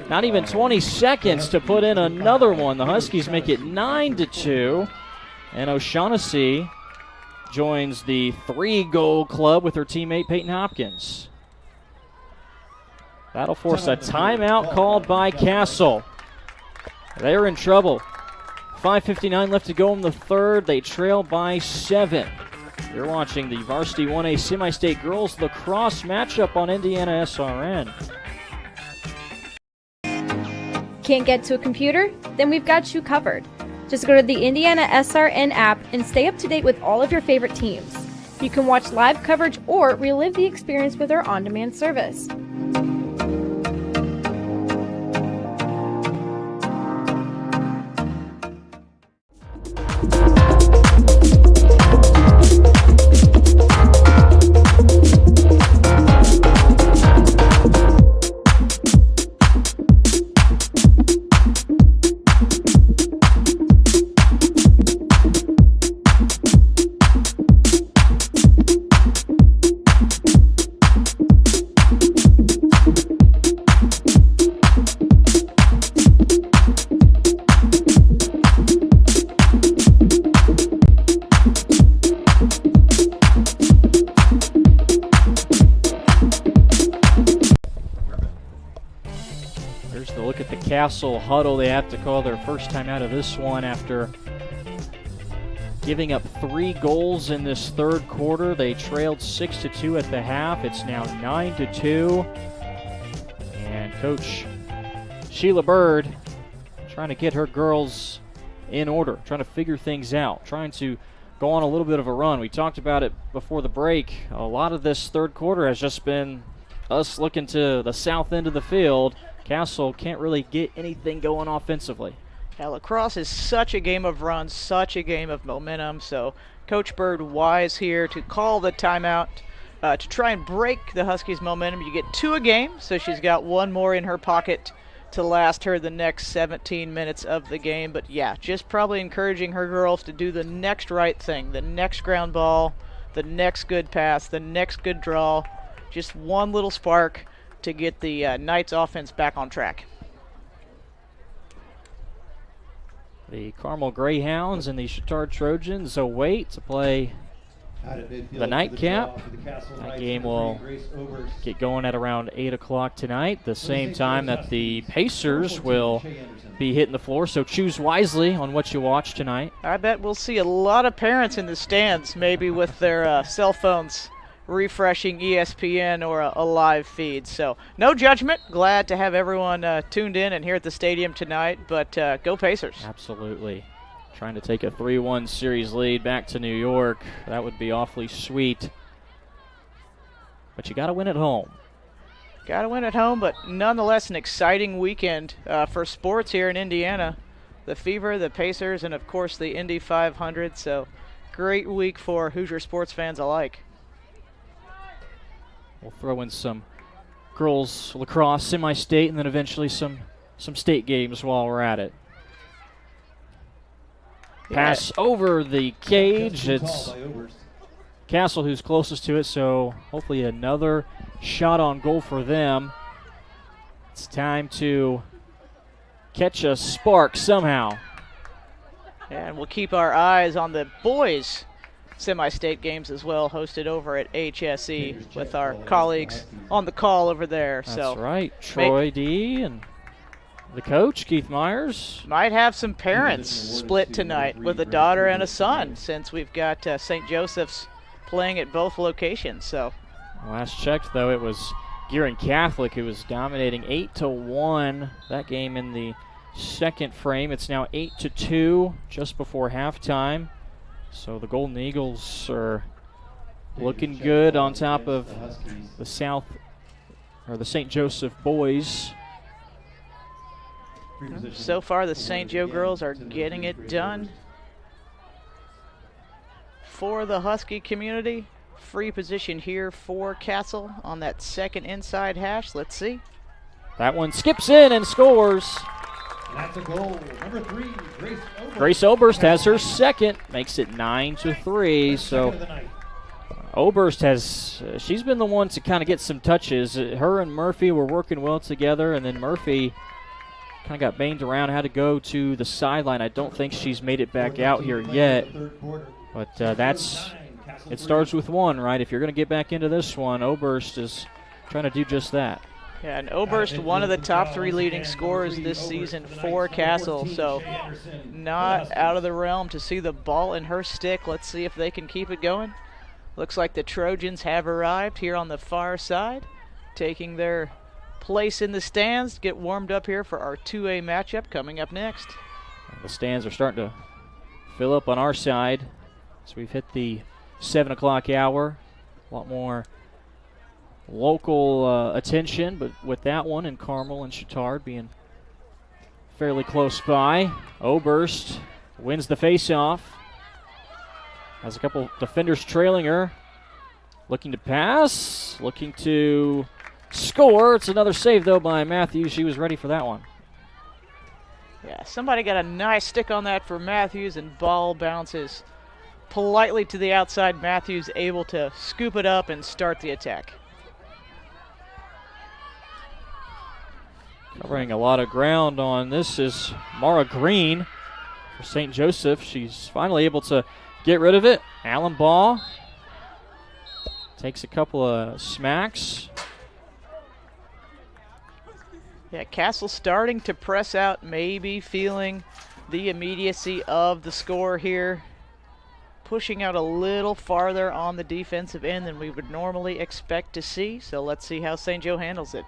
not even 20 seconds to put in another one. The Huskies make it 9-2, and O'Shaughnessy joins the 3-goal club with her teammate Peyton Hopkins. That'll force a timeout called by Castle. They're in trouble. 5:59 left to go in the third. They trail by 7. You're watching the Varsity 1A Semi-State Girls Lacrosse matchup on IndianaSRN. Can't get to a computer? Then we've got you covered. Just go to the IndianaSRN app and stay up to date with all of your favorite teams. You can watch live coverage or relive the experience with our on-demand service. Look at the Castle huddle. They have to call their first time out of this one after giving up 3 goals in this third quarter. They trailed 6-2 at the half. It's now 9-2. And Coach Sheila Bird trying to get her girls in order, trying to figure things out, trying to go on a little bit of a run. We talked about it before the break. A lot of this third quarter has just been us looking to the south end of the field. Castle can't really get anything going offensively. Yeah, lacrosse is such a game of runs, such a game of momentum, so Coach Bird wise here to call the timeout to try and break the Huskies' momentum. You get 2 a game, so she's got 1 more in her pocket to last her the next 17 minutes of the game. But yeah, just probably encouraging her girls to do the next right thing, the next ground ball, the next good pass, the next good draw, just one little spark to get the Knights offense back on track. The Carmel Greyhounds and the Chittard Trojans await to play the nightcap. That game will get going at around 8 o'clock tonight, the same time that the Pacers will be hitting the floor, so choose wisely on what you watch tonight. I bet we'll see a lot of parents in the stands, maybe with their cell phones refreshing ESPN or a live feed. So no judgment. Glad to have everyone tuned in and here at the stadium tonight, but go Pacers. Absolutely. Trying to take a 3-1 series lead back to New York. That would be awfully sweet. But you got to win at home. Got to win at home, but nonetheless an exciting weekend for sports here in Indiana. The Fever, the Pacers, and of course the Indy 500. So great week for Hoosier sports fans alike. We'll throw in some girls lacrosse semi-state and then eventually some state games while we're at it. Pass over the cage. It's Castle who's closest to it, so hopefully another shot on goal for them. It's time to catch a spark somehow. And we'll keep our eyes on the boys' semi-state games as well, hosted over at HSE with our colleagues on the call over there. That's right. Troy D. and the coach, Keith Myers. Might have some parents split tonight with a daughter and a son, since we've got St. Joseph's playing at both locations. So last checked, though, it was Gearin Catholic who was dominating 8-1 that game in the second frame. It's now 8-2 just before halftime. So the Golden Eagles are looking good on top of the the St. Joseph boys. So far, the St. Joe girls are getting it done for the Husky community. Free position here for Castle on that second inside hash. Let's see. That one skips in and scores. That's a goal. Number 3, Grace Oberst has her second, makes it 9-3. So Oberst she's been the one to kind of get some touches. Her and Murphy were working well together, and then Murphy kind of got banged around, had to go to the sideline. I don't think she's made it back out here yet, but it starts with one, right? If you're going to get back into this one, Oberst is trying to do just that. Yeah, and Oberst, one of the top 3 leading scorers this season for Castle, so not out of the realm to see the ball in her stick. Let's see if they can keep it going. Looks like the Trojans have arrived here on the far side, taking their place in the stands, get warmed up here for our 2A matchup coming up next. The stands are starting to fill up on our side. So we've hit the 7 o'clock hour. A lot more local attention, but with that one and Carmel and Chittard being fairly close by. Oberst wins the faceoff. Has a couple defenders trailing her. Looking to pass, looking to score. It's another save, though, by Matthews. She was ready for that one. Yeah, somebody got a nice stick on that for Matthews, and ball bounces politely to the outside. Matthews able to scoop it up and start the attack. Covering a lot of ground on this is Mara Green for St. Joseph. She's finally able to get rid of it. Allen ball. Takes a couple of smacks. Yeah, Castle starting to press out, maybe feeling the immediacy of the score here. Pushing out a little farther on the defensive end than we would normally expect to see. So let's see how St. Joe handles it.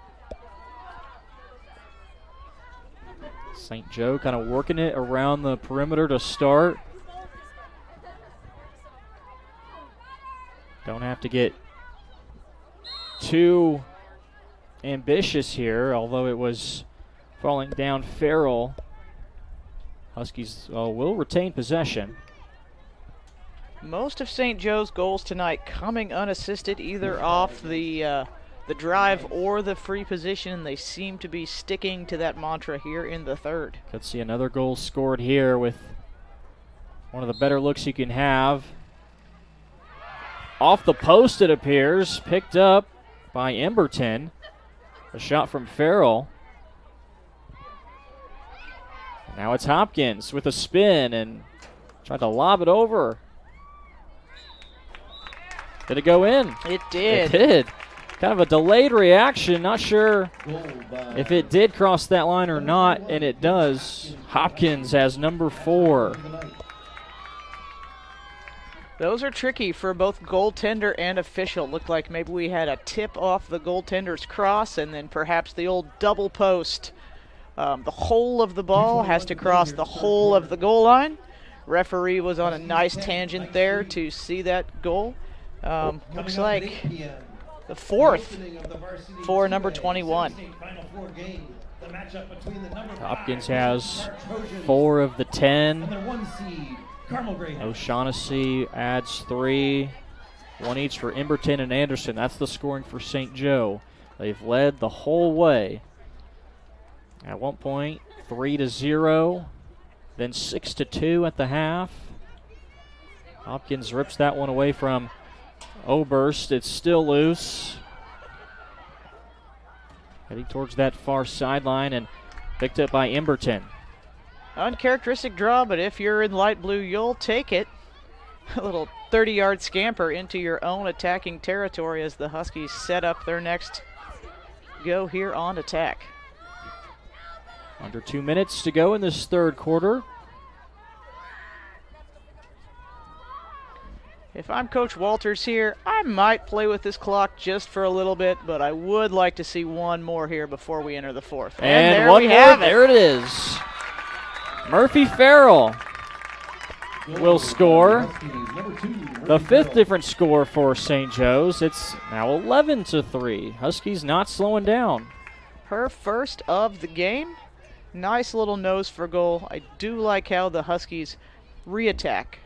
St. Joe kind of working it around the perimeter to start. Don't have to get too ambitious here, although it was falling down Farrell. Huskies will retain possession. Most of St. Joe's goals tonight coming unassisted, either off the drive or the free position, and they seem to be sticking to that mantra here in the third. Could see another goal scored here with one of the better looks you can have. Off the post, it appears, picked up by Emberton. A shot from Farrell. Now it's Hopkins with a spin and tried to lob it over. Did it go in? It did. It did. Kind of a delayed reaction. Not sure if it did cross that line or not, and it does. Hopkins has number 4. Those are tricky for both goaltender and official. Looked like maybe we had a tip off the goaltender's cross, and then perhaps the old double post. The whole of the ball has to cross the whole of the goal line. Referee was on a nice tangent there to see that goal. Looks like the 4th for number 21. Hopkins has 4 of the 10. O'Shaughnessy adds 3. 1 each for Emberton and Anderson. That's the scoring for St. Joe. They've led the whole way. At one point, 3-0, then 6-2 at the half. Hopkins rips that one away from Oberst. It's still loose. Heading towards that far sideline and picked up by Emberton. Uncharacteristic draw, but if you're in light blue, you'll take it. A little 30-yard scamper into your own attacking territory as the Huskies set up their next go here on attack. Under 2 minutes to go in this third quarter. If I'm Coach Walters here, I might play with this clock just for a little bit, but I would like to see one more here before we enter the 4th. And there one we more, have it. there it is. Murphy Farrell will score. The 5th different score for St. Joe's. It's now 11-3. Huskies not slowing down. Her first of the game. Nice little nose for goal. I do like how the Huskies re-attack.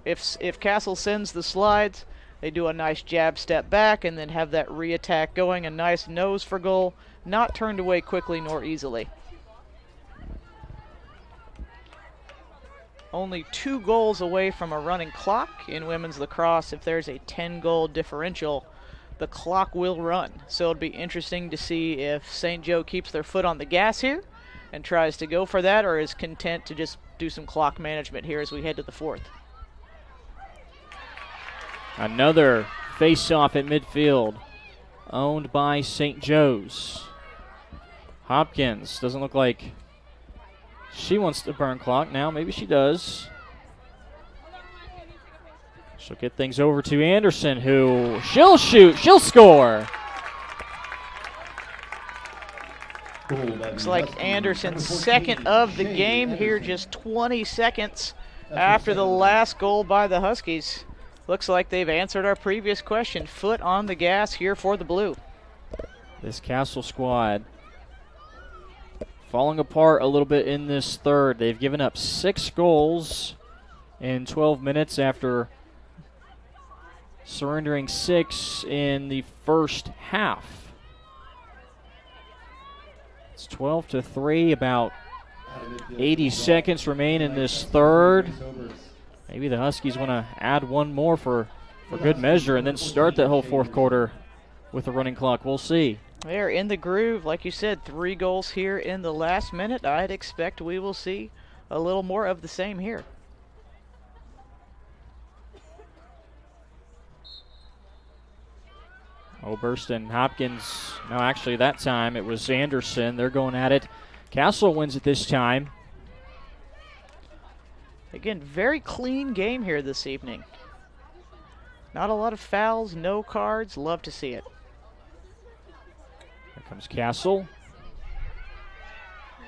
If Castle sends the slides, they do a nice jab step back and then have that re-attack going. A nice nose for goal. Not turned away quickly nor easily. Only 2 goals away from a running clock in women's lacrosse. If there's a 10-goal differential, the clock will run. So it'll be interesting to see if St. Joe keeps their foot on the gas here and tries to go for that, or is content to just do some clock management here as we head to the 4th. Another face-off at midfield, owned by St. Joe's. Hopkins doesn't look like she wants to burn clock now. Maybe she does. She'll get things over to Anderson, who she'll shoot, she'll score. looks like Anderson's second of the game here, just 20 seconds after the last goal by the Huskies. Looks like they've answered our previous question. Foot on the gas here for the Blue. This Castle squad falling apart a little bit in this third. They've given up 6 goals in 12 minutes after surrendering 6 in the first half. It's 12-3, about 80 seconds remain in this third. Maybe the Huskies want to add one more for good measure and then start that whole fourth quarter with a running clock. We'll see. They're in the groove. Like you said, 3 goals here in the last minute. I'd expect we will see a little more of the same here. Oberst and Hopkins. No, actually that time it was Anderson. They're going at it. Castle wins it this time. Again, very clean game here this evening. Not a lot of fouls, no cards. Love to see it. Here comes Castle.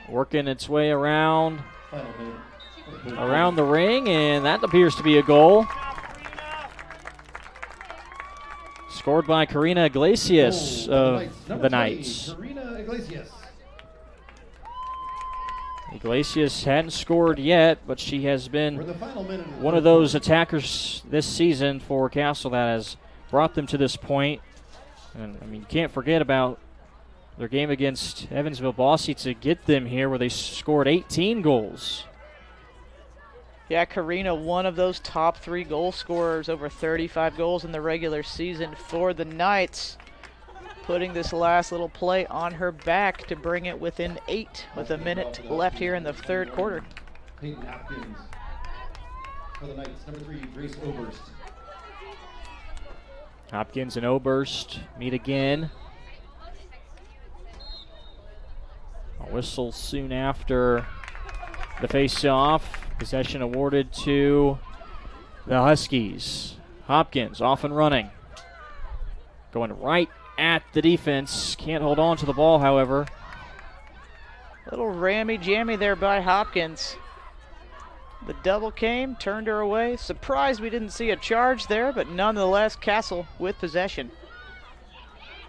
Working its way around the ring, and that appears to be a goal. Scored by Karina Iglesias of the Knights. Iglesias hadn't scored yet, but she has been one of those attackers this season for Castle that has brought them to this point. And I mean, you can't forget about their game against Evansville Bossy to get them here, where they scored 18 goals. Yeah, Karina, one of those top 3 goal scorers, over 35 goals in the regular season for the Knights. Putting this last little play on her back to bring it within 8 with a minute left here in the third quarter. Peyton Hopkins for the Knights, number 3, Grace Oberst. Hopkins and Oberst meet again. A whistle soon after the face-off. Possession awarded to the Huskies. Hopkins off and running. Going right at the defense. Can't hold on to the ball, however. Little rammy-jammy there by Hopkins. The double came, turned her away. Surprised we didn't see a charge there, but nonetheless, Castle with possession.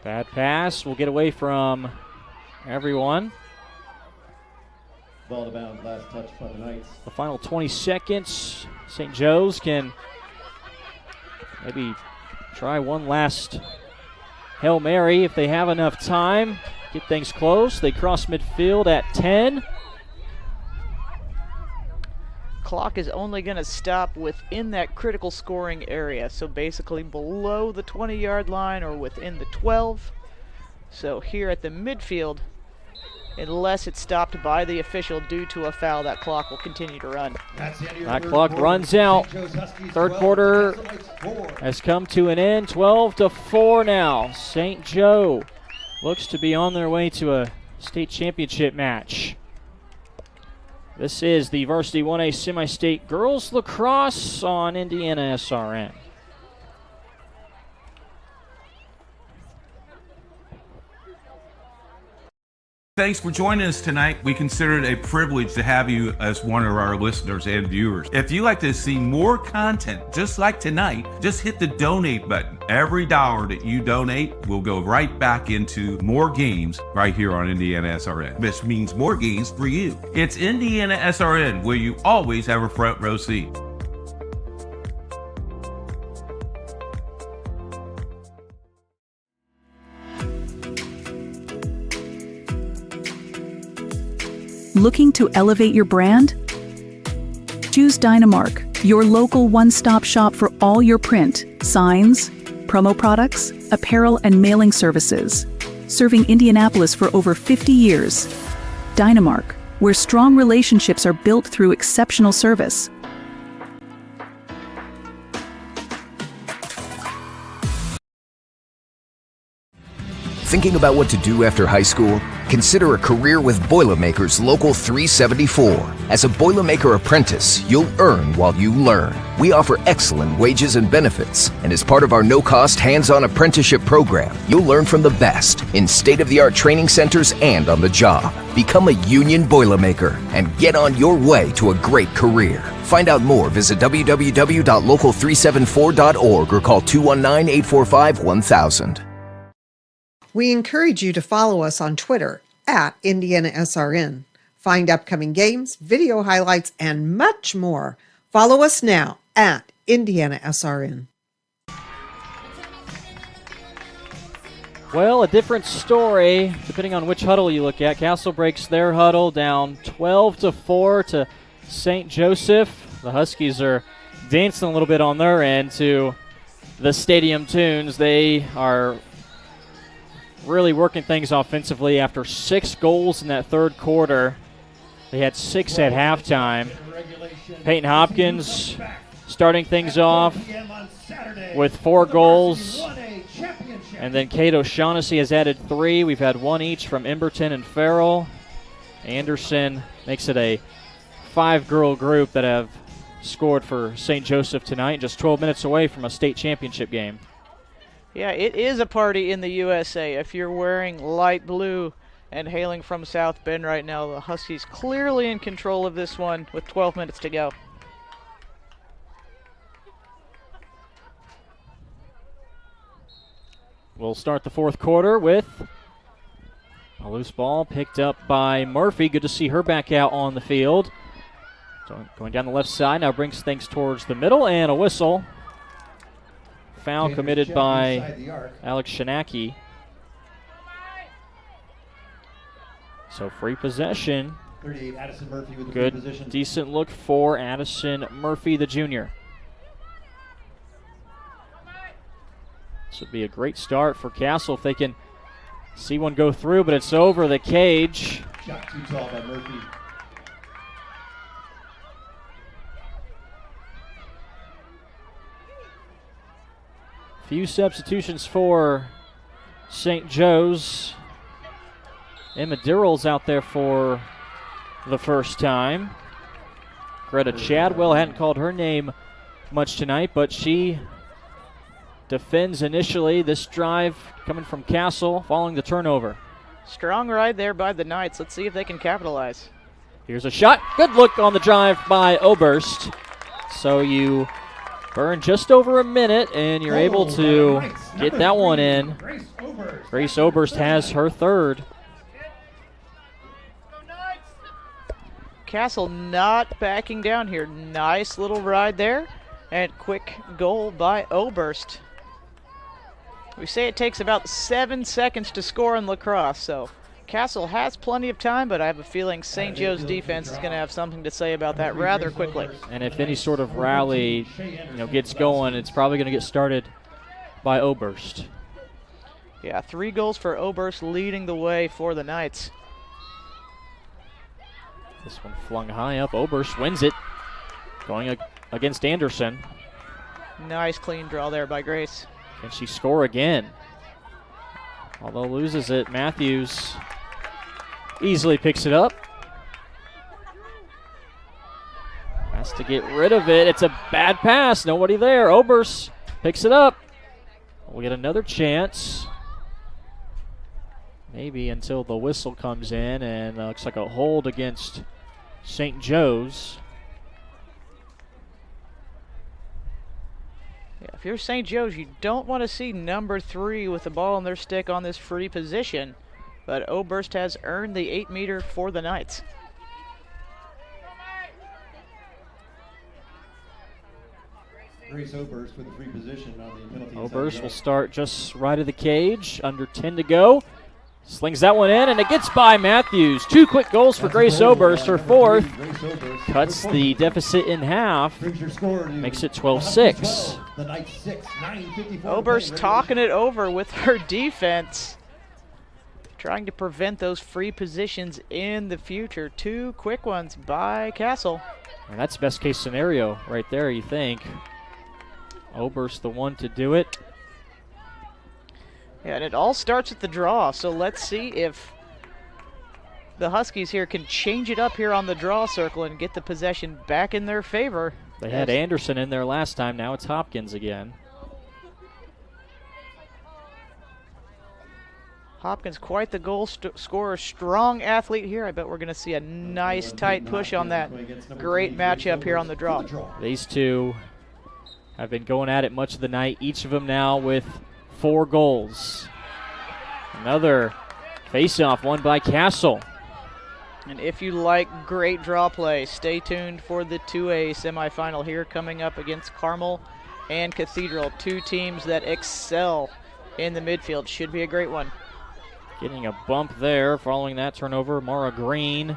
Bad pass. Will get away from everyone. Ball to bounds, last touch by the Knights. The final 20 seconds. St. Joe's can maybe try one last Hail Mary if they have enough time. Get things close. They cross midfield at 10. Clock is only going to stop within that critical scoring area, so basically below the 20-yard line or within the 12. So here at the midfield, unless it's stopped by the official due to a foul, that clock will continue to run. That clock runs out. Third quarter has come to an end. 12-4 now. St. Joe looks to be on their way to a state championship match. This is the Varsity 1A Semi-State Girls Lacrosse on IndianaSRN. Thanks for joining us tonight. We consider it a privilege to have you as one of our listeners and viewers. If you'd like to see more content just like tonight, just hit the donate button. Every dollar that you donate will go right back into more games right here on IndianaSRN, which means more games for you. It's IndianaSRN, where you always have a front row seat. Looking to elevate your brand? Choose Dynamark, your local one-stop shop for all your print, signs, promo products, apparel, and mailing services. Serving Indianapolis for over 50 years. Dynamark, where strong relationships are built through exceptional service. Thinking about what to do after high school? Consider a career with Boilermakers Local 374. As a Boilermaker apprentice, you'll earn while you learn. We offer excellent wages and benefits, and as part of our no-cost hands-on apprenticeship program, you'll learn from the best in state-of-the-art training centers and on the job. Become a union Boilermaker and get on your way to a great career. Find out more, visit www.local374.org or call 219-845-1000. We encourage you to follow us on Twitter at IndianaSRN. Find upcoming games, video highlights, and much more. Follow us now at IndianaSRN. Well, a different story depending on which huddle you look at. Castle breaks their huddle down 12-4 to St. Joseph. The Huskies are dancing a little bit on their end to the stadium tunes. They are really working things offensively after 6 goals in that third quarter. They had 6 at halftime. Peyton Hopkins starting things off with 4 goals. And then Kate O'Shaughnessy has added 3. We've had 1 each from Emberton and Farrell. Anderson makes it a 5-girl group that have scored for St. Joseph tonight, just 12 minutes away from a state championship game. Yeah, it is a party in the USA. If you're wearing light blue and hailing from South Bend right now, the Huskies clearly in control of this one with 12 minutes to go. We'll start the fourth quarter with a loose ball picked up by Murphy. Good to see her back out on the field. So going down the left side, now brings things towards the middle, and a whistle. Foul committed by Alex Shanaki. So free possession. 38, Addison Murphy with the good, free possession. Decent look for Addison Murphy, the junior. This would be a great start for Castle if they can see one go through, but it's over the cage. Shot too tall by Murphy. Few substitutions for St. Joe's. Emma Dirrell's out there for the first time. Greta Chadwell hadn't called her name much tonight, but she defends initially. This drive coming from Castle following the turnover. Strong ride there by the Knights. Let's see if they can capitalize. Here's a shot. Good look on the drive by Oberst. So you burn just over a minute, and you're able to get that one in. Grace Oberst has her third. Castle not backing down here. Nice little ride there, and quick goal by Oberst. We say it takes about 7 seconds to score in lacrosse, so Castle has plenty of time, but I have a feeling St. Joe's defense is going to have something to say about that rather quickly. And if any sort of rally, gets going, it's probably going to get started by Oberst. Yeah, 3 goals for Oberst leading the way for the Knights. This one flung high up. Oberst wins it, going against Anderson. Nice clean draw there by Grace. Can she score again? Although loses it, Matthews easily picks it up. Has to get rid of it. It's a bad pass. Nobody there. Oberst picks it up. We'll get another chance. Maybe until the whistle comes in, and looks like a hold against St. Joe's. Yeah, if you're St. Joe's, you don't want to see number 3 with the ball on their stick on this free position. But Oberst has earned the 8-meter for the Knights. Grace Oberst with the free position on the penalty. Oberst will start just right of the cage, under 10 to go. Slings that one in, and it gets by Matthews. 2 quick goals for Grace Oberst, her fourth. Cuts the deficit in half, makes it 12-6. Oberst talking it over with her defense, trying to prevent those free positions in the future. 2 quick ones by Castle. And that's best case scenario right there, you think. Oberst the one to do it. Yeah, and it all starts at the draw, so let's see if the Huskies here can change it up here on the draw circle and get the possession back in their favor. They had Anderson in there last time. Now it's Hopkins again. Hopkins, quite the goal scorer, strong athlete here. I bet we're going to see a nice tight push on that. Great matchup here on the draw. These two have been going at it much of the night, each of them now with 4 goals. Another face-off won by Castle. And if you like great draw play, stay tuned for the 2A semifinal here coming up against Carmel and Cathedral, 2 teams that excel in the midfield. Should be a great one. Getting a bump there following that turnover. Mara Green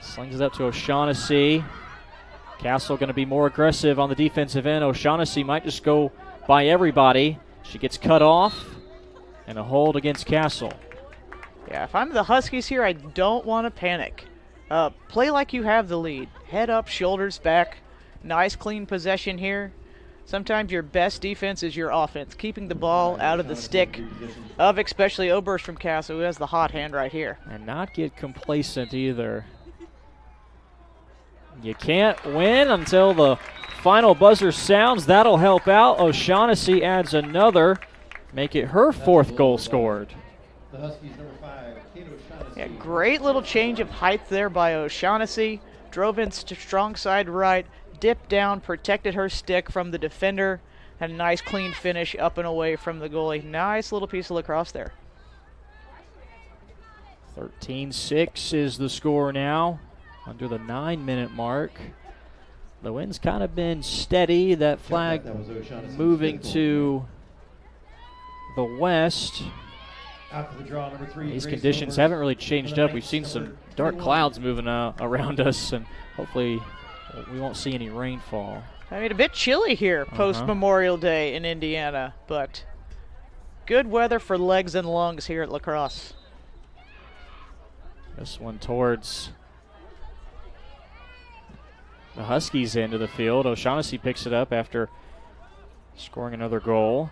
slings it up to O'Shaughnessy. Castle going to be more aggressive on the defensive end. O'Shaughnessy might just go by everybody. She gets cut off, and a hold against Castle. Yeah, if I'm the Huskies here, I don't want to panic. Play like you have the lead. Head up, shoulders back. Nice clean possession here. Sometimes your best defense is your offense, keeping the ball out of the stick of especially Oberst from Castle, who has the hot hand right here. And not get complacent either. You can't win until the final buzzer sounds. That'll help out. O'Shaughnessy adds another, make it her 4th goal scored. The Huskies, number 5, Kate O'Shaughnessy. Yeah, great little change of height there by O'Shaughnessy. Drove in strong side right, dipped down, protected her stick from the defender, and a nice clean finish up and away from the goalie. Nice little piece of lacrosse there. 13-6 is the score now, under the 9-minute mark. The wind's kind of been steady. That flag moving to the west. After the draw, number 3. These conditions haven't really changed up. We've seen some dark clouds moving around us, and hopefully we won't see any rainfall. I mean, a bit chilly here post-Memorial Day in Indiana, but good weather for legs and lungs here at Lacrosse. This one towards the Huskies' end of the field. O'Shaughnessy picks it up after scoring another goal.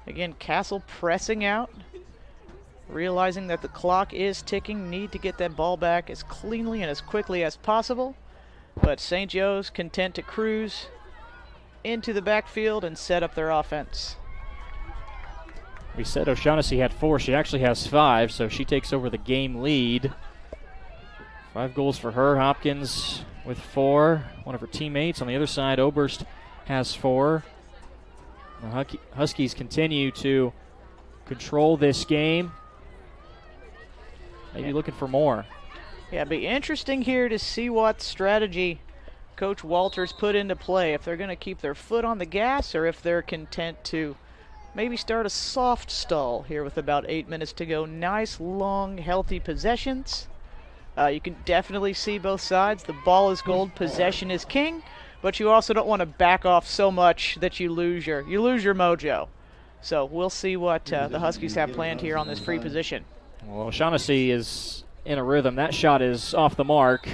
Again, Castle pressing out, realizing that the clock is ticking, need to get that ball back as cleanly and as quickly as possible. But St. Joe's content to cruise into the backfield and set up their offense. We said O'Shaughnessy had 4. She actually has 5, so she takes over the game lead. 5 goals for her. Hopkins with 4. One of her teammates on the other side, Oberst, has 4. The Huskies continue to control this game. Maybe looking for more. Yeah, it'd be interesting here to see what strategy Coach Walters put into play. If they're going to keep their foot on the gas or if they're content to maybe start a soft stall here with about 8 minutes to go. Nice, long, healthy possessions. You can definitely see both sides. The ball is gold, possession is king. But you also don't want to back off so much that you lose your mojo. So we'll see what the Huskies have planned here on this free position. Well, O'Shaughnessy is in a rhythm. That shot is off the mark.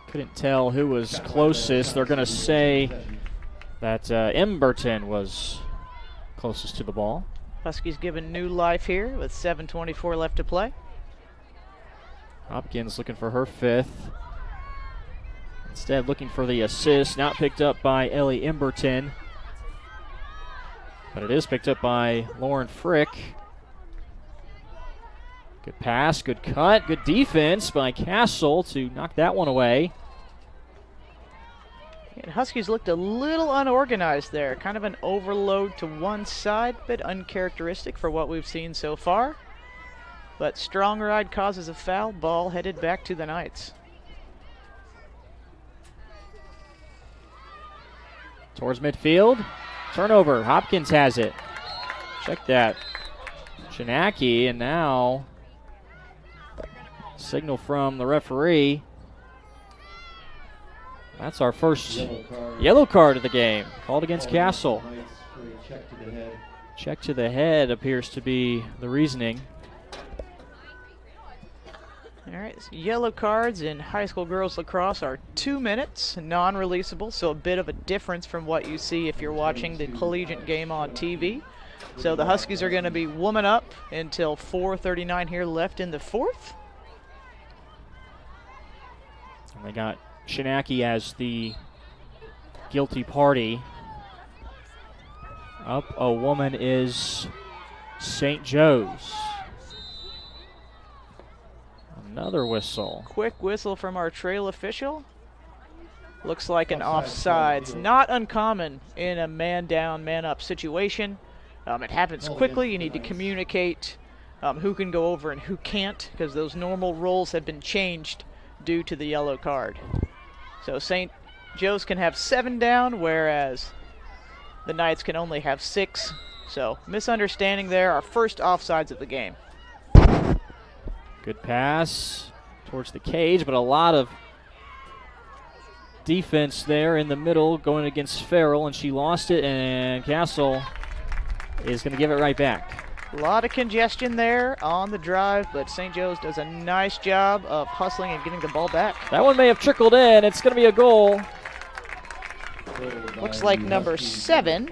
Couldn't tell who was closest. They're going to say that Emberton was closest to the ball. Huskies given new life here with 7:24 left to play. Hopkins looking for her 5th. Instead looking for the assist, not picked up by Ellie Emberton. But it is picked up by Lauren Frick. Good pass, good cut, good defense by Castle to knock that one away. And Huskies looked a little unorganized there. Kind of an overload to one side, bit uncharacteristic for what we've seen so far. But strong ride causes a foul, ball headed back to the Knights. Towards midfield, turnover, Hopkins has it. Check that. Shinaki, and now signal from the referee. That's our first yellow card of the game, called against Castle. Check to the head appears to be the reasoning. All right, so yellow cards in high school girls lacrosse are 2 minutes, non-releasable, so a bit of a difference from what you see if you're watching the collegiate game on TV. So the Huskies are going to be woman up until 4:39 here left in the fourth. And they got Shinaki as the guilty party. Up a woman is St. Joe's. Another whistle. Quick whistle from our trail official. Looks like an offsides. Not uncommon in a man down, man up situation. It happens quickly. You need to communicate who can go over and who can't, because those normal rules have been changed due to the yellow card. So St. Joe's can have 7 down, whereas the Knights can only have 6. So misunderstanding there. Our first offsides of the game. Good pass towards the cage, but a lot of defense there in the middle going against Farrell, and she lost it, and Castle is going to give it right back. A lot of congestion there on the drive, but St. Joe's does a nice job of hustling and getting the ball back. That one may have trickled in. It's going to be a goal. Looks like number 7.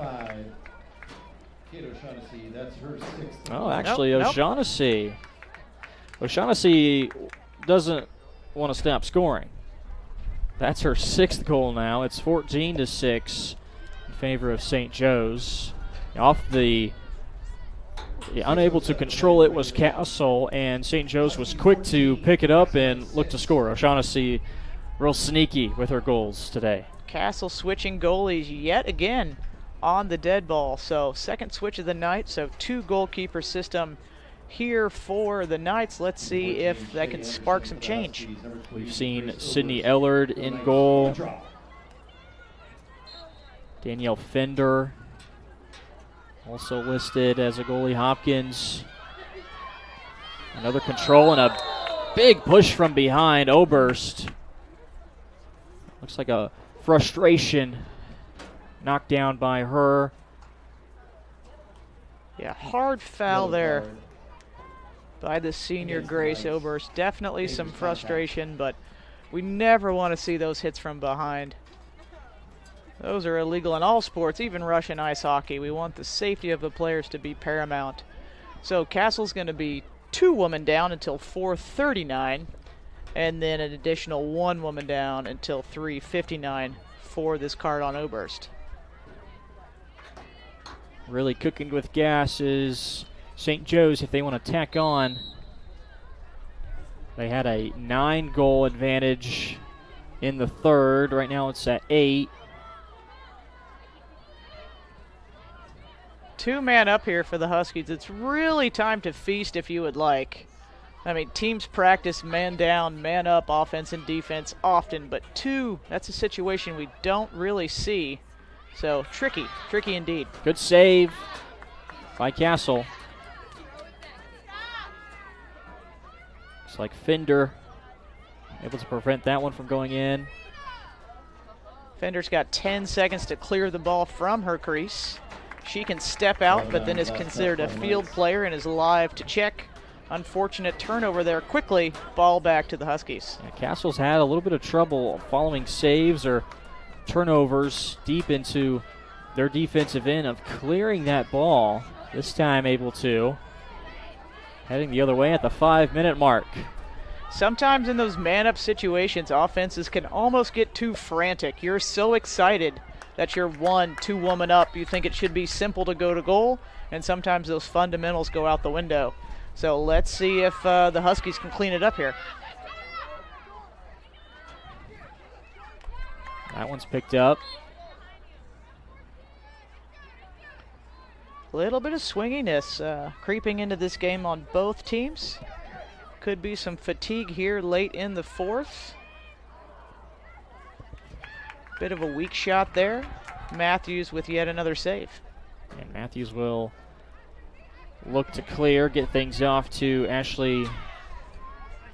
Oh, actually, O'Shaughnessy. O'Shaughnessy doesn't want to stop scoring. That's her 6th goal now. It's 14-6 in favor of St. Joe's. Off the unable to control it was Castle, and St. Joe's was quick to pick it up and look to score. O'Shaughnessy real sneaky with her goals today. Castle switching goalies yet again on the dead ball. So second switch of the night, so 2 goalkeeper system here for the Knights. Let's see if that can spark some change. We've seen Sydney Ellard in goal. Danielle Fender also listed as a goalie. Hopkins. Another control and a big push from behind. Oberst. Looks like a frustration knocked down by her. Yeah, hard foul there by the senior Grace Oberst. Definitely some frustration, but we never want to see those hits from behind. Those are illegal in all sports, even Russian ice hockey. We want the safety of the players to be paramount. So Castle's going to be 2 women down until 4:39, and then an additional 1 woman down until 3:59 for this card on Oberst. Really cooking with gas is St. Joe's if they want to tack on. They had a 9-goal advantage in the third. Right now it's at 8. 2-man up here for the Huskies. It's really time to feast if you would like. I mean, teams practice man down, man up, offense and defense often, but 2, that's a situation we don't really see. So tricky indeed. Good save by Castle. Looks like Fender able to prevent that one from going in. Fender's got 10 seconds to clear the ball from her crease. She can step out, but then is considered a field player and is live to check. Unfortunate turnover there quickly. Ball back to the Huskies. Yeah, Castle's had a little bit of trouble following saves or turnovers deep into their defensive end of clearing that ball. This time able to. Heading the other way at the 5-minute mark. Sometimes in those man-up situations, offenses can almost get too frantic. You're so excited that you're 1-2 woman up. You think it should be simple to go to goal, and sometimes those fundamentals go out the window. So let's see if the Huskies can clean it up here. That one's picked up. A little bit of swinginess creeping into this game on both teams. Could be some fatigue here late in the fourth. Bit of a weak shot there. Matthews with yet another save. And Matthews will look to clear, get things off to Ashley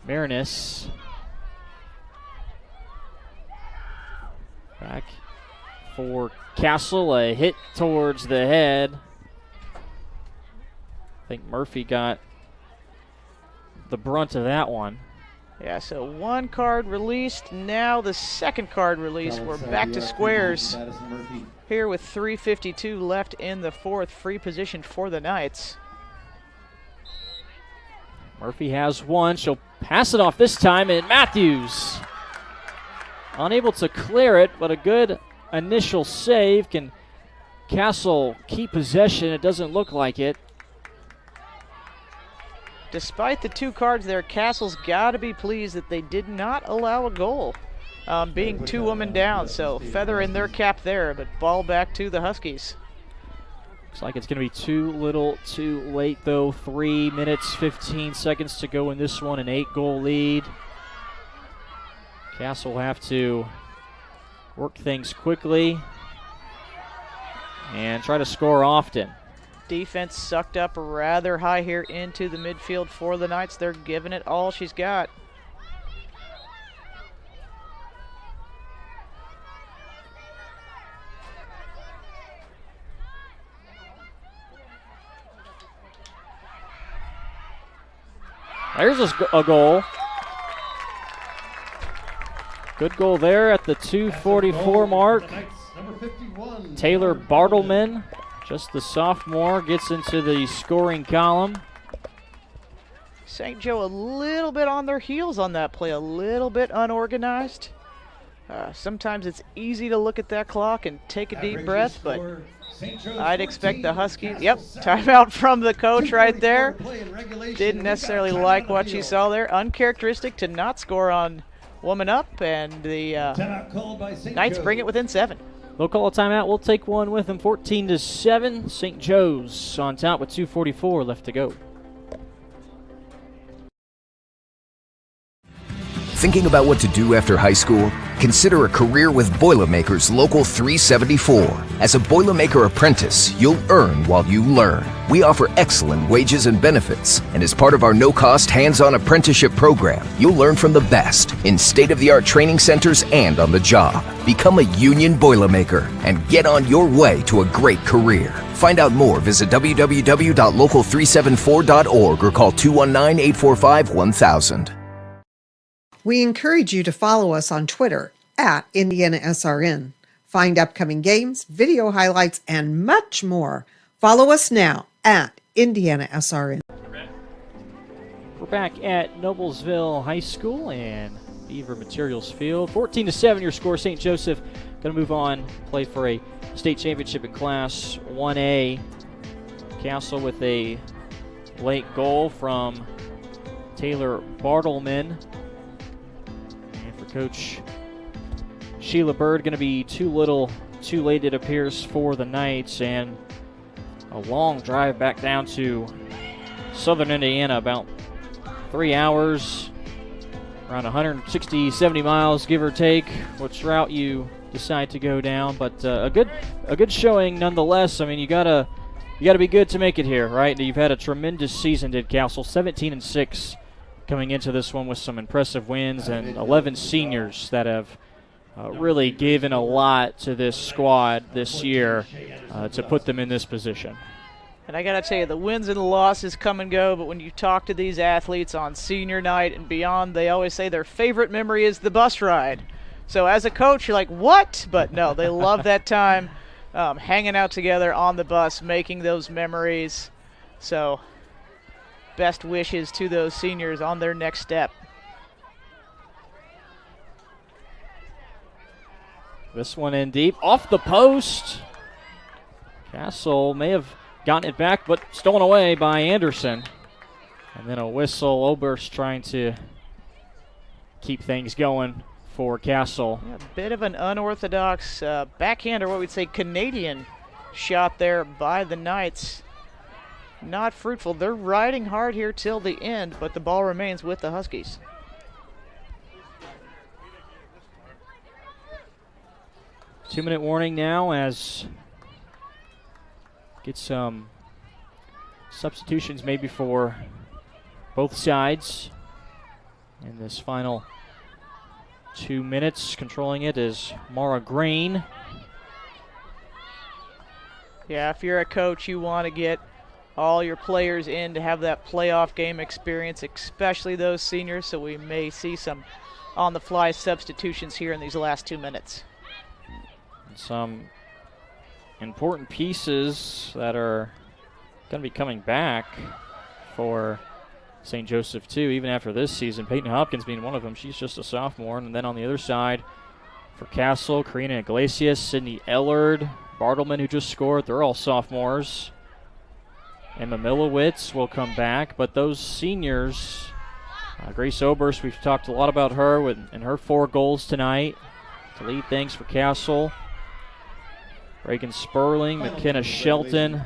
Marinus. Back for Castle, a hit towards the head. I think Murphy got the brunt of that one. Yeah, so one card released, now the second card released. We're back to squares here with 3:52 left in the fourth. Free position for the Knights. Murphy has one. She'll pass it off this time, and Matthews unable to clear it, but a good initial save. Can Castle keep possession? It doesn't look like it. Despite the two cards there, Castle's got to be pleased that they did not allow a goal, being 2 women down. So feather in their cap there, but ball back to the Huskies. Looks like it's going to be too little too late, though. 3 minutes, 15 seconds to go in this one, an 8-goal lead. Castle will have to work things quickly and try to score often. Defense sucked up rather high here into the midfield for the Knights. They're giving it all she's got. There's a goal. Good goal there at the 2:44 mark. Taylor Bartleman, just the sophomore, gets into the scoring column. St. Joe a little bit on their heels on that play, a little bit unorganized. Sometimes it's easy to look at that clock and take a deep breath, but I'd expect the Huskies. Yep, timeout from the coach right there. Didn't necessarily like what she saw there. Uncharacteristic to not score on woman up, and the Knights bring it within 7. They'll call a timeout. We'll take one with them. 14-7. St. Joe's on top with 2:44 left to go. Thinking about what to do after high school? Consider a career with Boilermakers Local 374. As a Boilermaker apprentice, you'll earn while you learn. We offer excellent wages and benefits, and as part of our no-cost hands-on apprenticeship program, you'll learn from the best in state-of-the-art training centers and on the job. Become a union Boilermaker and get on your way to a great career. Find out more, visit www.local374.org or call 219-845-1000. We encourage you to follow us on Twitter at IndianaSRN. Find upcoming games, video highlights, and much more. Follow us now at IndianaSRN. We're back at Noblesville High School and Beaver Materials Field. 14-7 your score. St. Joseph going to move on, play for a state championship in Class 1A. Castle with a late goal from Taylor Bartleman. Coach Sheila Bird going to be too little, too late, it appears, for the Knights, and a long drive back down to southern Indiana, about 3 hours, around 160, 70 miles, give or take, which route you decide to go down. But a good showing nonetheless. I mean, you gotta be good to make it here, right? You've had a tremendous season, did Castle, 17-6. Coming into this one with some impressive wins and 11 seniors that have really given a lot to this squad this year to put them in this position. And I got to tell you, the wins and the losses come and go, but when you talk to these athletes on senior night and beyond, they always say their favorite memory is the bus ride. So as a coach, you're like, what? But no, they love that time hanging out together on the bus, making those memories. So best wishes to those seniors on their next step. This one in deep, off the post. Castle may have gotten it back, but stolen away by Anderson. And then a whistle. Oberst trying to keep things going for Castle. Yeah, a bit of an unorthodox backhand, or what we'd say Canadian shot there by the Knights. Not fruitful. They're riding hard here till the end, but the ball remains with the Huskies. Two-minute warning now as get some substitutions maybe for both sides in this final 2 minutes. Controlling it is Mara Green. Yeah, if you're a coach, you want to get all your players in to have that playoff game experience, especially those seniors, so we may see some on-the-fly substitutions here in these last 2 minutes. Some important pieces that are going to be coming back for St. Joseph, too, even after this season. Peyton Hopkins being one of them. She's just a sophomore. And then on the other side for Castle, Karina Iglesias, Sydney Ellard, Bartleman, who just scored. They're all sophomores. Emma Milowitz will come back. But those seniors, Grace Oberst, we've talked a lot about her and her 4 goals tonight to lead things for Castle. Reagan Sperling, McKenna Shelton.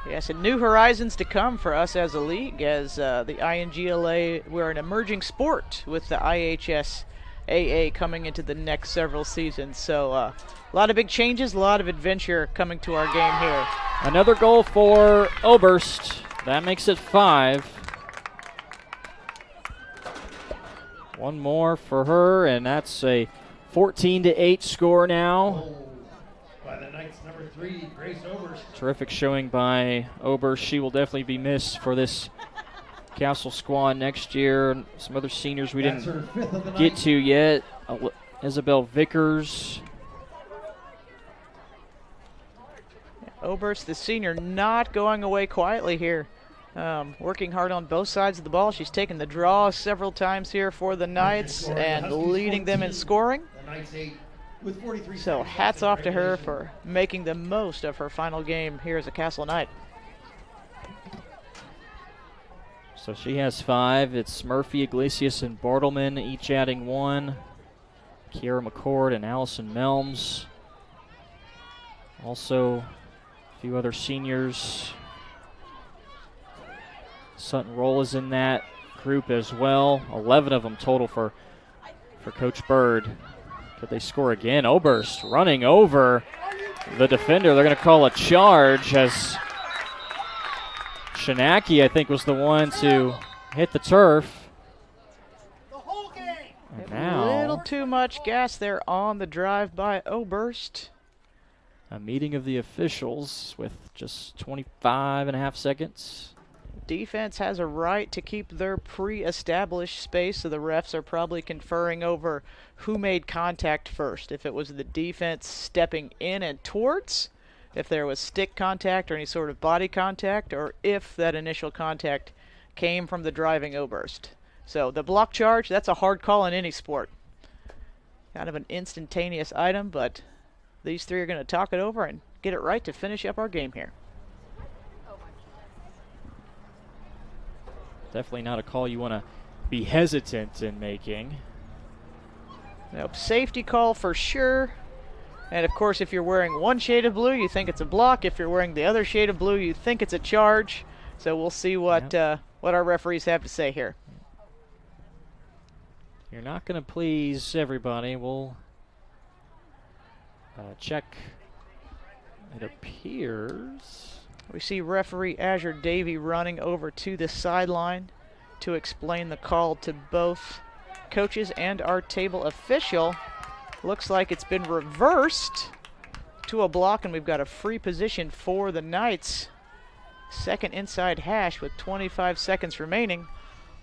Yes, and new horizons to come for us as a league, as the INGLA, we're an emerging sport with the IHSAA coming into the next several seasons. So a lot of big changes, a lot of adventure coming to our game here. Another goal for Oberst. That makes it 5. One more for her, and that's a 14-8 score now. By the Knights, number 3, Grace Oberst. Terrific showing by Oberst. She will definitely be missed for this Castle squad next year. Some other seniors we didn't get to yet. Isabel Vickers. Oberst, the senior, not going away quietly here. Working hard on both sides of the ball. She's taken the draw several times here for the Knights and leading them in scoring. So hats off to her for making the most of her final game here as a Castle Knight. So she has 5. It's Murphy, Iglesias, and Bartleman, each adding 1. Kiera McCord and Allison Melms. Also, a few other seniors. Sutton Roll is in that group as well. 11 of them total for Coach Bird. Could they score again? Oberst running over the defender. They're going to call a charge as Shanaki, I think, was the one to hit the turf. And now, a little too much gas there on the drive by Oberst. A meeting of the officials with just 25.5 seconds. Defense has a right to keep their pre-established space, so the refs are probably conferring over who made contact first. If it was the defense stepping in and towards, if there was stick contact or any sort of body contact, or if that initial contact came from the driving Oberst. So the block charge, that's a hard call in any sport. Kind of an instantaneous item, but these 3 are going to talk it over and get it right to finish up our game here. Definitely not a call you want to be hesitant in making. Nope, safety call for sure. And of course, if you're wearing one shade of blue, you think it's a block. If you're wearing the other shade of blue, you think it's a charge. So we'll see what our referees have to say here. You're not going to please everybody. We'll check. It appears we see referee Azure Davey running over to the sideline to explain the call to both coaches and our table official. Looks like it's been reversed to a block, and we've got a free position for the Knights. Second inside hash with 25 seconds remaining.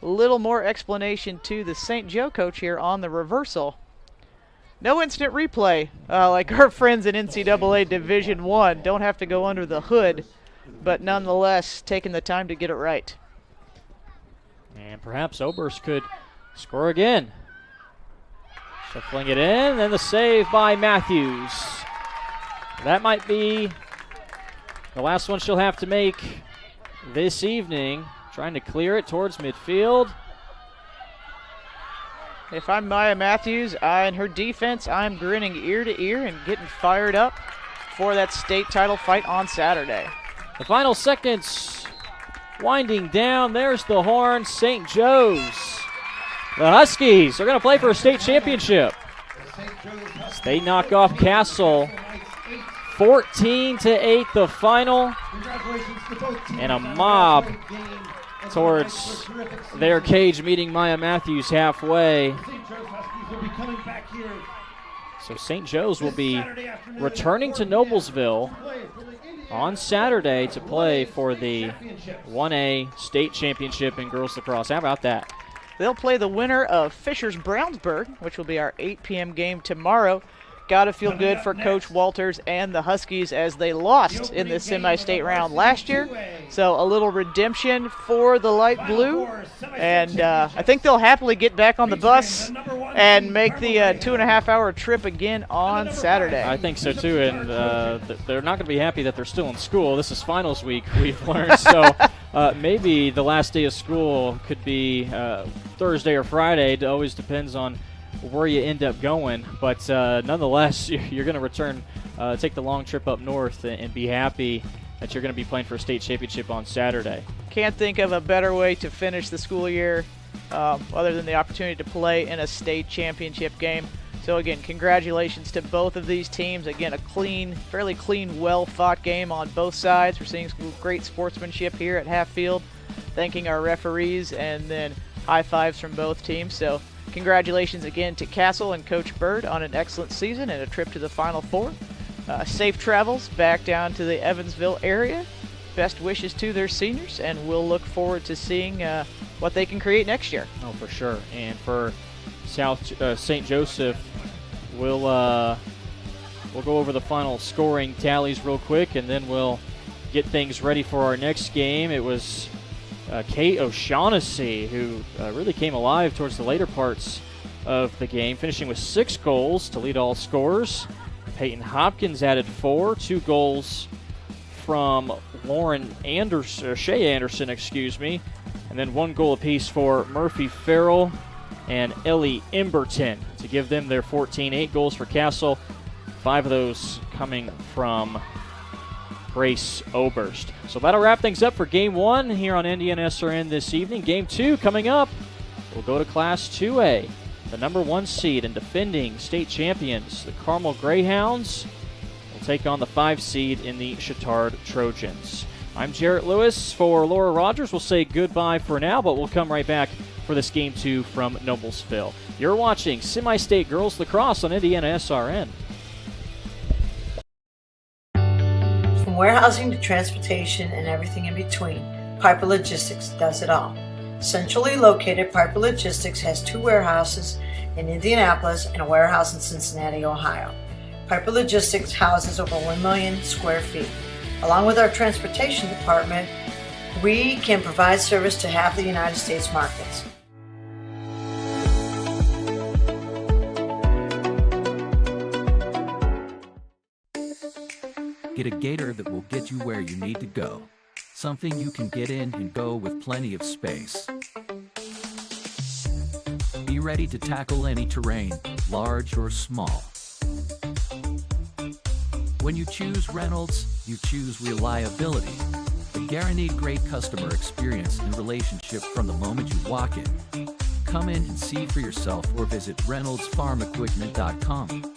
A little more explanation to the St. Joe coach here on the reversal. No instant replay, like our friends in NCAA Division I. Don't have to go under the hood, but nonetheless taking the time to get it right. And perhaps Oberst could score again. Shuffling it in, and the save by Matthews. That might be the last one she'll have to make this evening. Trying to clear it towards midfield. If I'm Maya Matthews and her defense, I'm grinning ear to ear and getting fired up for that state title fight on Saturday. The final seconds winding down. There's the horn. St. Joe's. The Huskies are going to play for a state championship. They knock off Castle 14-8 the final. And a mob towards their cage, meeting Maya Matthews halfway. So St. Joe's will be returning to Noblesville on Saturday to play for the 1A state championship in girls lacrosse. How about that? They'll play the winner of Fishers-Brownsburg, which will be our 8 p.m. game tomorrow. Gotta feel good for Coach Walters and the Huskies as they lost in the semi-state round last year. So a little redemption for the light blue. And I think they'll happily get back on the bus and make the 2.5-hour trip again on Saturday. I think so too, and they're not going to be happy that they're still in school. This is finals week, we've learned. So maybe the last day of school could be Thursday or Friday. It always depends on where you end up going, but nonetheless, you're going to return, take the long trip up north, and be happy that you're going to be playing for a state championship on Saturday. Can't think of a better way to finish the school year other than the opportunity to play in a state championship game. So again, congratulations to both of these teams. Again, a fairly clean, well-fought game on both sides. We're seeing some great sportsmanship here at half field. Thanking our referees, and then high fives from both teams. So congratulations again to Castle and Coach Bird on an excellent season and a trip to the Final Four. Safe travels back down to the Evansville area. Best wishes to their seniors, and we'll look forward to seeing what they can create next year. Oh, for sure. And for St. Joseph, we'll go over the final scoring tallies real quick, and then we'll get things ready for our next game. It was Kate O'Shaughnessy who really came alive towards the later parts of the game, finishing with 6 goals to lead all scorers. Peyton Hopkins added 4, 2 goals from Shea Anderson, and then 1 goal apiece for Murphy Farrell and Ellie Emberton to give them their 14. 8 goals for Castle, 5 of those coming from Grace Oberst. So that'll wrap things up for Game 1 here on IndianaSRN this evening. Game 2 coming up. We'll go to Class 2A. The number 1 seed and defending state champions, the Carmel Greyhounds, will take on the 5 seed in the Chittard Trojans. I'm Jarrett Lewis for Laura Rogers. We'll say goodbye for now, but we'll come right back for this Game 2 from Noblesville. You're watching Semi-State Girls Lacrosse on IndianaSRN. From warehousing to transportation and everything in between, Piper Logistics does it all. Centrally located, Piper Logistics has 2 warehouses in Indianapolis and a warehouse in Cincinnati, Ohio. Piper Logistics houses over 1 million square feet. Along with our transportation department, we can provide service to half the United States markets. Get a gator that will get you where you need to go. Something you can get in and go with plenty of space. Be ready to tackle any terrain, large or small. When you choose Reynolds, you choose reliability. A guaranteed great customer experience and relationship from the moment you walk in. Come in and see for yourself or visit ReynoldsFarmEquipment.com.